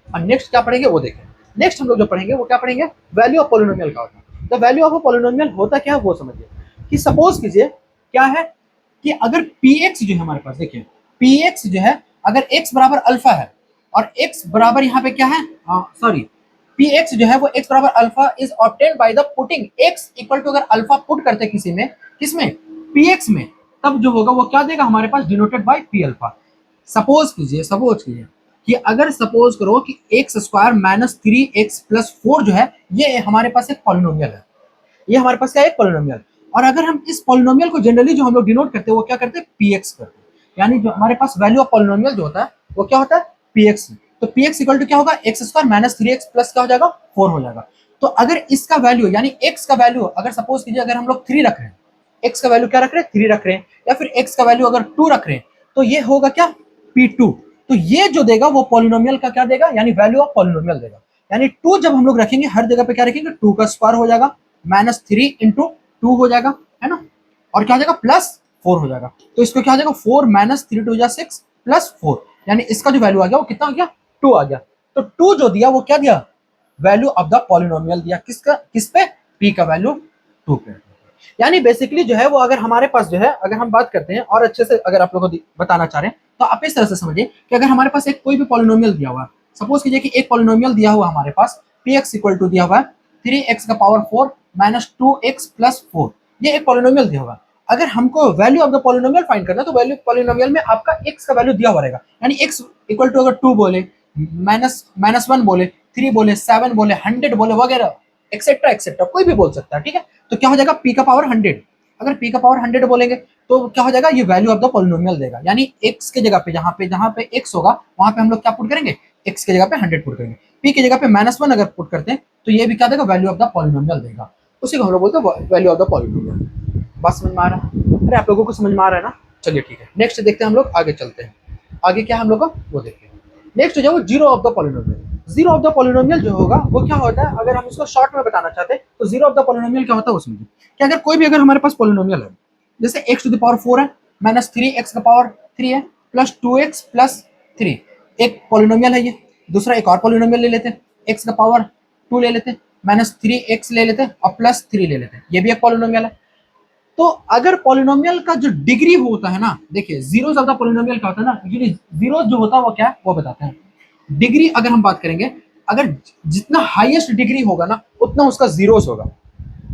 और नेक्स्ट क्या पढ़ेंगे वो देखें। नेक्स्ट हम लोग जो पढ़ेंगे वो क्या पढ़ेंगे, वैल्यू ऑफ पॉलिनोमियल का होता है। The value of a polynomial होता क्या है वो समझिए। कि सपोज कीजिए क्या है कि अगर px जो है हमारे पास, देखिए px जो है अगर x बराबर अल्फा है और x बराबर यहाँ पे क्या है, सॉरी पी एक्स जो है वो एक्स बराबर alpha is obtained by the putting x equal to, अगर अल्फा पुट करते हैं किसी में, किसमें, पी एक्स में, तब जो होगा वो क्या देगा हमारे पास, denoted by P alpha. Suppose कीजिए कि अगर सपोज करो कि x square minus 3x plus 4 जो है ये हमारे पास एक पॉलिनोमियल है, ये हमारे पास क्या है, एक पॉलिनोमियल। और अगर हम इस पॉलिनोमियल को जनरली जो हम लोग डिनोट करते हैं वो क्या करते हैं, पी एक्स करते हैं, यानी जो हमारे पास वैल्यू ऑफ पॉलिनोमियल जो होता है वो क्या होता है, पी एक्स। तो पी एक्स इक्वल टू क्या होगा, x square minus 3x plus क्या हो जाएगा, 4 हो जाएगा। तो अगर इसका वैल्यू यानी एक्स का वैल्यू अगर सपोज कीजिए अगर हम लोग 3 रख रहे हैं, एक्स का वैल्यू क्या रख रहे हैं, 3 रख रहे हैं, या फिर एक्स का वैल्यू अगर 2 रख रहे हैं, तो ये होगा क्या, P2। तो ये जो देगा वो पॉलिनोमियल का क्या देगा, यानी वैल्यू ऑफ पॉलिनोमियल देगा। यानी 2 जब हम लोग रखेंगे हर जगह पे क्या रखेंगे, 2 का स्क्वायर हो जाएगा, माइनस 3 इंटू 2 हो जाएगा, है ना, और क्या हो जाएगा, प्लस 4 हो जाएगा। तो इसको क्या हो जाएगा, 4 माइनस 3 टू जा 6 प्लस 4, यानी इसका जो वैल्यू आ गया वो कितना आ गया, 2 आ गया। तो 2 जो दिया वो क्या दिया, वैल्यू ऑफ द पॉलिनोमियल दिया, किसका, किस पे, p का वैल्यू 2 पे। यानी बेसिकली जो है वो अगर हमारे पास जो है, अगर हम बात करते हैं और अच्छे से अगर आप लोगों को बताना चाह रहे हैं तो आप इस तरह से समझिए कि अगर हमारे पास एक कोई भी पॉलिनोमियल दिया हुआ है, सपोज कीजिए कि एक पॉलिनोमियल दिया हुआ हमारे पास पी एक्स इक्वल टू दिया हुआ है 3x का पावर 4 माइनस 2x प्लस 4, ये एक पॉलिनोमियल दिया होगा। अगर हमको value of the polynomial find करना है तो वैल्यू पॉलिनोमियल में आपका x का वैल्यू दिया हुआ रहेगा, यानी x इक्वल टू अगर 2 बोले, माइनस 1 बोले, 3 बोले, 7 बोले, 100 बोले वगैरह एक्सेट्रा एक्सेट्रा कोई भी बोल सकता है, ठीक है। तो क्या हो जाएगा, p का पावर 100, अगर p का पावर 100 बोलेंगे तो क्या हो जाएगा, ये वैल्यू ऑफ द पॉलिनोमियल देगा, यानी x के जगह पे जहां पे x होगा वहां पे हम लोग क्या पुट करेंगे, x के जगह पे 100 पुट करेंगे, p की जगह पे -1 अगर पुट करते हैं तो ये भी क्या देगा, वैल्यू ऑफ द पॉलिनोमियल देगा, उसी को हम लोग बोलते हैं वैल्यू ऑफ द पॉलिनोमियल। बात समझ में आ रहा है, अरे आप लोगों को समझ में आ रहा है ना, चलिए ठीक है, नेक्स्ट देखते हैं हम लोग, आगे चलते हैं, आगे क्या हम लोग का वो देखते हैं। नेक्स्ट जो है वो zero of the polynomial. Zero of the polynomial जो होगा वो क्या होता है, अगर हम इसको शॉर्ट में बताना चाहते हैं तो जीरो ऑफ द पॉलिनोमियल क्या होता है उसमें कि अगर कोई भी अगर हमारे पास पॉलिनोमियल है, जैसे x टू द पावर 4 है माइनस 3x का पावर 3 है प्लस 2x प्लस 3, एक पॉलिनोमियल है ये। दूसरा एक और पॉलिनोमियल ले लेते हैं, x का पावर 2 ले लेते हैं, माइनस 3x ले लेते हैं और प्लस 3 ले लेते हैं, ये भी एक पॉलिनोमियल है। तो अगर पॉलिनोमियल का जो डिग्री होता है ना, देखिए जीरोस ऑफ द पॉलिनोमियल क्या होता है ना, एक्चुअली जीरोस जो होता है वो क्या है वो बताते हैं। डिग्री अगर हम बात करेंगे, अगर जितना हाईएस्ट डिग्री होगा ना उतना उसका जीरोस होगा,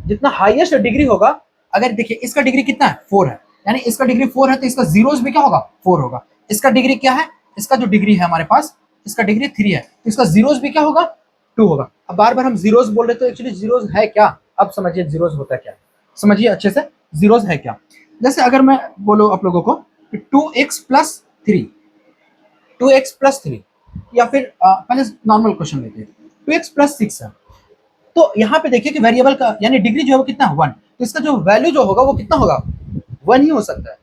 जितना हाईएस्ट डिग्री होगा, अगर देखिए इसका डिग्री कितना है 4 है, यानी इसका डिग्री 4 है तो इसका जीरोस भी क्या होगा 4 होगा। इसका डिग्री क्या है, इसका जो डिग्री है हमारे पास, इसका डिग्री 3 है तो इसका जीरोस भी क्या होगा 2 होगा। अब बार बार हम जीरोस बोल रहे तो एक्चुअली जीरोस है क्या, अब समझिए जीरोस होता क्या, समझिए अच्छे से जीरोस है क्या। जैसे अगर मैं बोलो आप लोगों को 2x प्लस 3, 2x प्लस 3, या फिर पहले नॉर्मल क्वेश्चन लेते हैं, 2x प्लस 6 है, तो यहाँ पे देखिए कि वेरिएबल का यानी डिग्री जो है वो कितना है 1, तो इसका जो वैल्यू जो होगा वो कितना होगा 1 ही हो सकता है,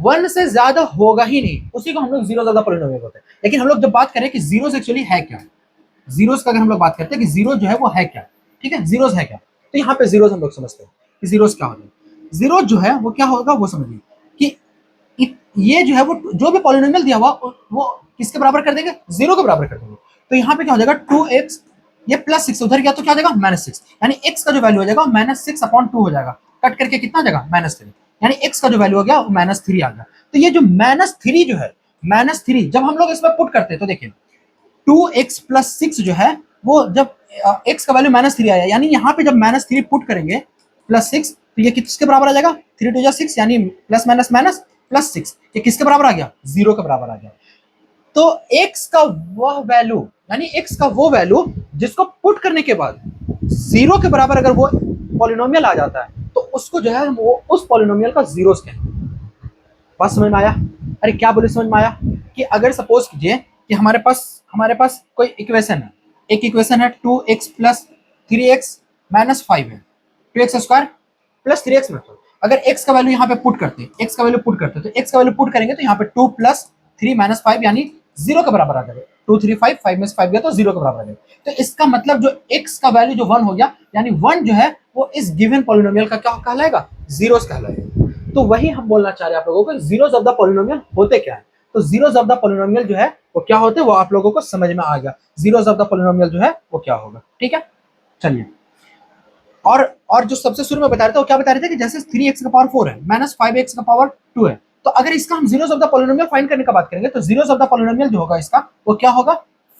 1 से ज्यादा होगा ही नहीं, उसी को हम लोग जीरो ज्यादा पॉलिनोमियल बोलते हैं। लेकिन हम लोग जब बात करें कि जीरोस एक्चुअली है क्या, जीरोस का अगर हम लोग बात करते हैं कि जीरो जो है वो है क्या, ठीक है, जीरोस है क्या, तो यहाँ पे जीरोस हम लोग समझते हैं कि जीरोस क्या होता है। जीरो जो है वो क्या होगा वो समझिए कि ये जो है वो जो भी पॉलिनोमियल दिया हुआ वो किसके बराबर कर देंगे, जीरो के बराबर कर देंगे। तो यहाँ पे क्या हो जाएगा 2x, ये प्लस 6 उधर गया तो क्या हो जाएगा -6, यानी x का जो वैल्यू हो जाएगा -6/2 हो जाएगा, कट करके कितना आ जाएगा -3, यानी x का जो वैल्यू हो गया वो -3 आ गया। तो ये जो -3 जो है, -3 जब हम लोग इसमें पुट करते हैं तो देखिए 2x प्लस 6 जो है वो जब x का वैल्यू -3 आया, यानी यहाँ पे जब -3 पुट करेंगे प्लस 6 तो ये किसके बराबर आ जाएगा, 3 2 6, यानी प्लस माइनस माइनस प्लस 6, ये किसके बराबर आ गया, 0 के बराबर आ गया। तो x का वह वैल्यू यानी x का वो वैल्यू जिसको पुट करने के बाद 0 के बराबर अगर वो पॉलिनोमियल आ जाता है तो उसको जो है वो उस पॉलिनोमियल का जीरोस कहते हैं। बात समझ में आया, अरे क्या बोले समझ में आया कि अगर सपोज कीजिए कि हमारे पास कोई इक्वेशन है, एक इक्वेशन है 2x प्लस 3x माइनस 5 है, 2x स्क्वायर प्लस 3x में, अगर x का वैल्यू यहाँ पे पुट करते हैं, x का वैल्यू पुट करते हैं तो x का वैल्यू पुट करेंगे तो यहाँ पे 2 प्लस 3 माइनस 5 यानी 0 के बराबर आ जाएगा, 2 3 5 5 में से 5 गया तो 0 के बराबर आ जाएगा। तो इसका मतलब जो x का वैल्यू जो 1 हो गया, यानी 1 जो है वो इस गिवन पॉलिनोमियल का क्या कहलाएगा, जीरोस कहलाएगा। तो वही हम बोलना चाह रहे हैं आप लोगों को, जीरोस ऑफ द पॉलिनोमियल होते क्या है। तो जीरोस ऑफ द पॉलिनोमियल जो है वो क्या होते हैं वो आप लोगों को समझ में आ गया, जीरोस ऑफ द पॉलिनोमियल जो है वो क्या होगा, ठीक है। चलिए और जो सबसे शुरू में बता रहे थे वो क्या बता रहे थे कि जैसे 3x का पावर 4 है माइनस 5x का पावर 2 है, तो अगर इसका हम zeros of the polynomial find करने का बात करेंगे तो जीरोस ऑफ द पॉलिनोमियल जो होगा इसका वो क्या होगा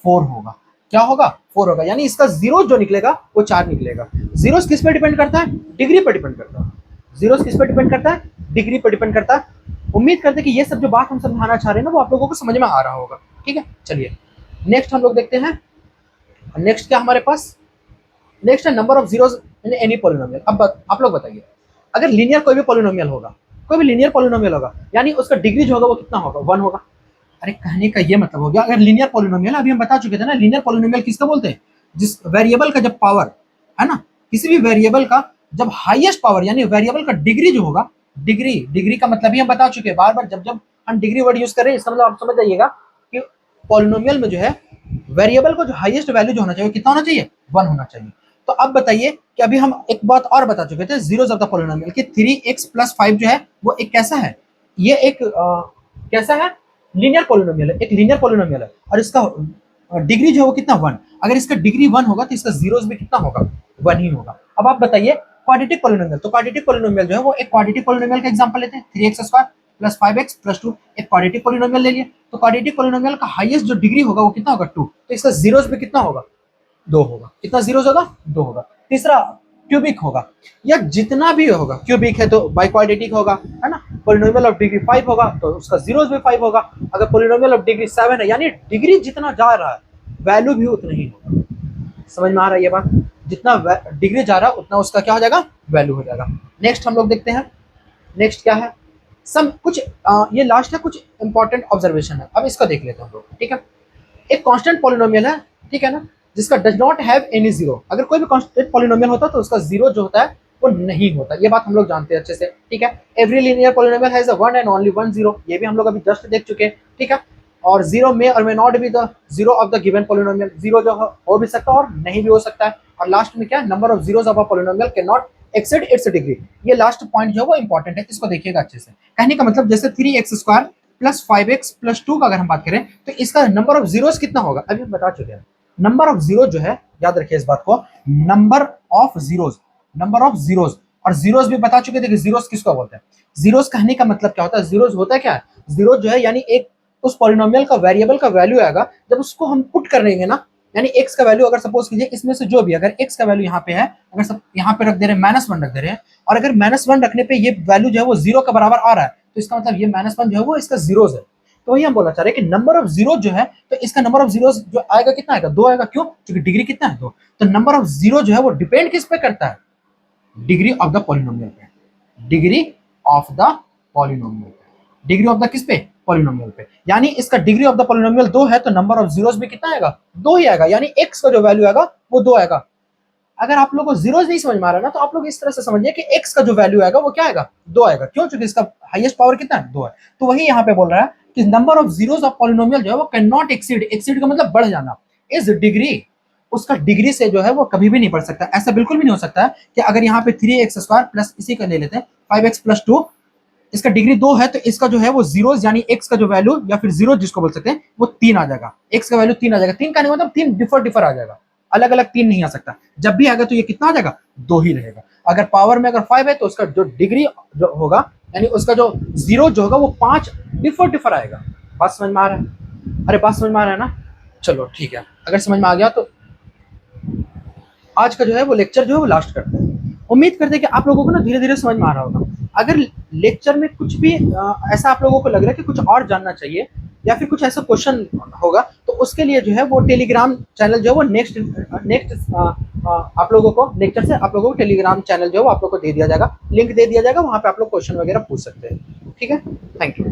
4 होगा। क्या होगा 4 होगा, यानी इसका जीरो जो निकलेगा वो 4 निकलेगा। जीरोस किस पे डिपेंड करता है, डिग्री पे डिपेंड करता है। जीरोस किस पे डिपेंड करता है, डिग्री पे डिपेंड करता है। उम्मीद करते हैं कि ये सब जो बात हम समझाना चाह रहे हैं ना वो आप लोगों को समझ में आ रहा होगा। ठीक है, चलिए नेक्स्ट हम लोग देखते हैं। नेक्स्ट क्या हमारे पास, नेक्स्ट है number of zeros in any polynomial. अब आप लोग बताइए, अगर लीनियर कोई भी पॉलिनोमियल होगा, कोई भी लीनियर पॉलिनोमियल होगा, यानी उसका डिग्री जो होगा वो कितना होगा, 1 होगा। अरे कहने का ये मतलब हो गया, अगर लीनियर पॉलिनोमियल, अभी हम बता चुके थे ना लीनियर पॉलिनोमियल किसको बोलते हैं, जिस वेरिएबल का जब पावर है ना, किसी भी वेरिएबल का जब हाईएस्ट पावर यानी वेरिएबल का डिग्री जो होगा, डिग्री का मतलब ही हम बता चुके हैं बार बार, जब जब हम डिग्री वर्ड यूज करें इसका मतलब आप समझ जाइएगा कि पॉलिनोमियल में जो है वेरिएबल को जो हाईएस्ट वैल्यू जो होना चाहिए कितना होना चाहिए, 1 होना चाहिए। तो अब बताइए कि अभी हम एक बात और बता चुके थे जीरोस ऑफ द पॉलिनोमियल कि 3x + 5 जो है वो एक कैसा है, ये एक कैसा है, लीनियर पॉलिनोमियल है, एक लीनियर पॉलिनोमियल है, और इसका डिग्री जो है वो कितना 1। अगर इसका डिग्री 1 होगा तो इसका जीरोस भी कितना होगा, 1 ही होगा। अब आप बताइए क्वाड्रेटिक पॉलिनोमियल, तो क्वाड्रेटिक पॉलिनोमियल जो है वो एक क्वाड्रेटिक पॉलिनोमियल का एग्जांपल लेते हैं, 3x² + 5x + 2 एक क्वाड्रेटिक पॉलिनोमियल ले लिए। तो क्वाड्रेटिक पॉलिनोमियल का हाईएस्ट जो डिग्री होगा वो कितना होगा, 2, तो इसका जीरोस भी कितना होगा, 2 होगा। कितना जीरोस होगा, 2 होगा। तीसरा क्यूबिक होगा, या जितना भी होगा क्यूबिक है तो बाई क्वाड्रेटिक होगा, है ना। पॉलिनोमियल ऑफ डिग्री 5 होगा तो उसका जीरोस भी 5 होगा। अगर पॉलिनोमियल ऑफ डिग्री 7 है, यानी डिग्री जितना जा रहा है वैल्यू भी उतना ही होगा। समझ में आ रहा है ये बात, जितना डिग्री जा रहा है उतना उसका क्या हो जाएगा, वैल्यू हो जाएगा। नेक्स्ट हम लोग देखते हैं, नेक्स्ट क्या है, सम कुछ ये लास्ट है, कुछ इंपॉर्टेंट ऑब्जर्वेशन है, अब इसका देख लेते हैं हम लोग। ठीक है, एक कांस्टेंट पॉलिनोमियल है, ठीक है ना, जिसका does not have any zero. अगर कोई भी कांस्टेंट पॉलिनोमियल होता है तो उसका जीरो जो होता है वो नहीं होता, ये बात हम लोग जानते हैं अच्छे से। ठीक है, every linear polynomial has a one and only one zero, ये भी हम लोग अभी जस्ट देख चुके हैं। ठीक है, और जीरो में और may not be the zero of the given polynomial, zero जो हो भी सकता है और नहीं भी हो सकता है। और लास्ट में क्या, number of zeros of a polynomial can not exceed it's degree. ये लास्ट पॉइंट जो है वो इंपॉर्टेंट है, इसको देखिएगा अच्छे से। कहने का मतलब जैसे 3x² + 5x + 2 का अगर हम बात करें तो इसका नंबर ऑफ जीरोस कितना होगा, अभी हम बता चुके हैं। नंबर ऑफ जीरो जो है, याद रखिए इस बात को, number of zeros, number of zeros, और जीरोस भी बता चुके थे कि जीरोस किसको बोलते हैं। जीरोस कहने का मतलब क्या होता है, जीरोस होता है क्या है, जीरो जो है यानी एक उस पॉलिनोमियल का वेरिएबल का वैल्यू आएगा जब उसको हम पुट कर देंगे ना, यानी x का वैल्यू अगर सपोज कीजिए इसमें से जो भी, अगर x का वैल्यू यहाँ पे है, अगर सब यहाँ पे रख दे रहे हैं -1 रख दे रहे हैं, और अगर -1 रखने पे ये वैल्यू जो है वो 0 के बराबर आ रहा है, तो इसका मतलब ये -1 जो है वो इसका जीरोस है। तो वही हम बोलना चाह रहे हैं कि नंबर ऑफ जीरो जो है, तो इसका नंबर ऑफ जीरो जो आएगा कितना आएगा, 2 आएगा। क्यों, क्योंकि डिग्री कितना है, 2। तो नंबर ऑफ जीरो जो है वो डिपेंड किस पे करता है, डिग्री ऑफ द पॉलिनोमियल पे, degree of the polynomial, degree of the किस पे, पॉलिनोमियल पे। यानी इसका डिग्री ऑफ द पॉलिनोमियल 2 है तो नंबर ऑफ जीरोस भी कितना आएगा, 2 ही आएगा, यानी x का जो वैल्यू आएगा वो 2 आएगा। अगर आप लोगों को जीरोस नहीं समझ में आ रहा ना, तो आप लोग इस तरह से समझिए कि x का जो वैल्यू आएगा वो क्या आएगा, 2 आएगा। क्यों, क्योंकि इसका हाईएस्ट पावर कितना है, 2 है। तो वही यहाँ पे बोल रहा है कि number of zeros of polynomial जो है वो कैन नॉट एक्सीड, एक्सीड का मतलब बढ़ जाना, इज डिग्री, उसका डिग्री से जो है वो कभी भी नहीं बढ़ सकता। ऐसा बिल्कुल भी नहीं हो सकता है कि अगर यहाँ पे 3x² प्लस इसी का ले लेते हैं 5x + 2, इसका डिग्री 2 है तो इसका जो है वो जीरोस यानी x का जो वैल्यू या फिर जीरो जिसको बोल सकते हैं वो 3 आ जाएगा, x का वैल्यू 3 आ जाएगा। 3 का नहीं मतलब 3 डिफर आ जाएगा, अलग अलग 3 नहीं आ सकता। जब भी आएगा तो ये कितना आ जाएगा, 2 ही रहेगा। अगर पावर में अगर 5 है तो उसका जो डिग्री जो होगा यानी उसका जो जीरो जो होगा वो 5 डिफर आएगा। बात समझ में आ रहा है, अरे बात समझ में आ रहा है ना, चलो ठीक है। अगर समझ में आ गया तो आज का जो है वो लेक्चर जो है वो लास्ट करते हैं। उम्मीद करते हैं कि आप लोगों को ना धीरे धीरे समझ में आ रहा होगा। अगर लेक्चर में कुछ भी ऐसा आप लोगों को लग रहा है कि कुछ और जानना चाहिए या फिर कुछ ऐसा क्वेश्चन होगा तो उसके लिए जो है वो टेलीग्राम चैनल जो है वो नेक्स्ट आप लोगों को लेक्चर से आप लोगों को टेलीग्राम चैनल जो है वो आप लोगों को दे दिया जाएगा, लिंक दे दिया जाएगा, वहाँ पे आप लोग क्वेश्चन वगैरह पूछ सकते हैं। ठीक है, थैंक यू।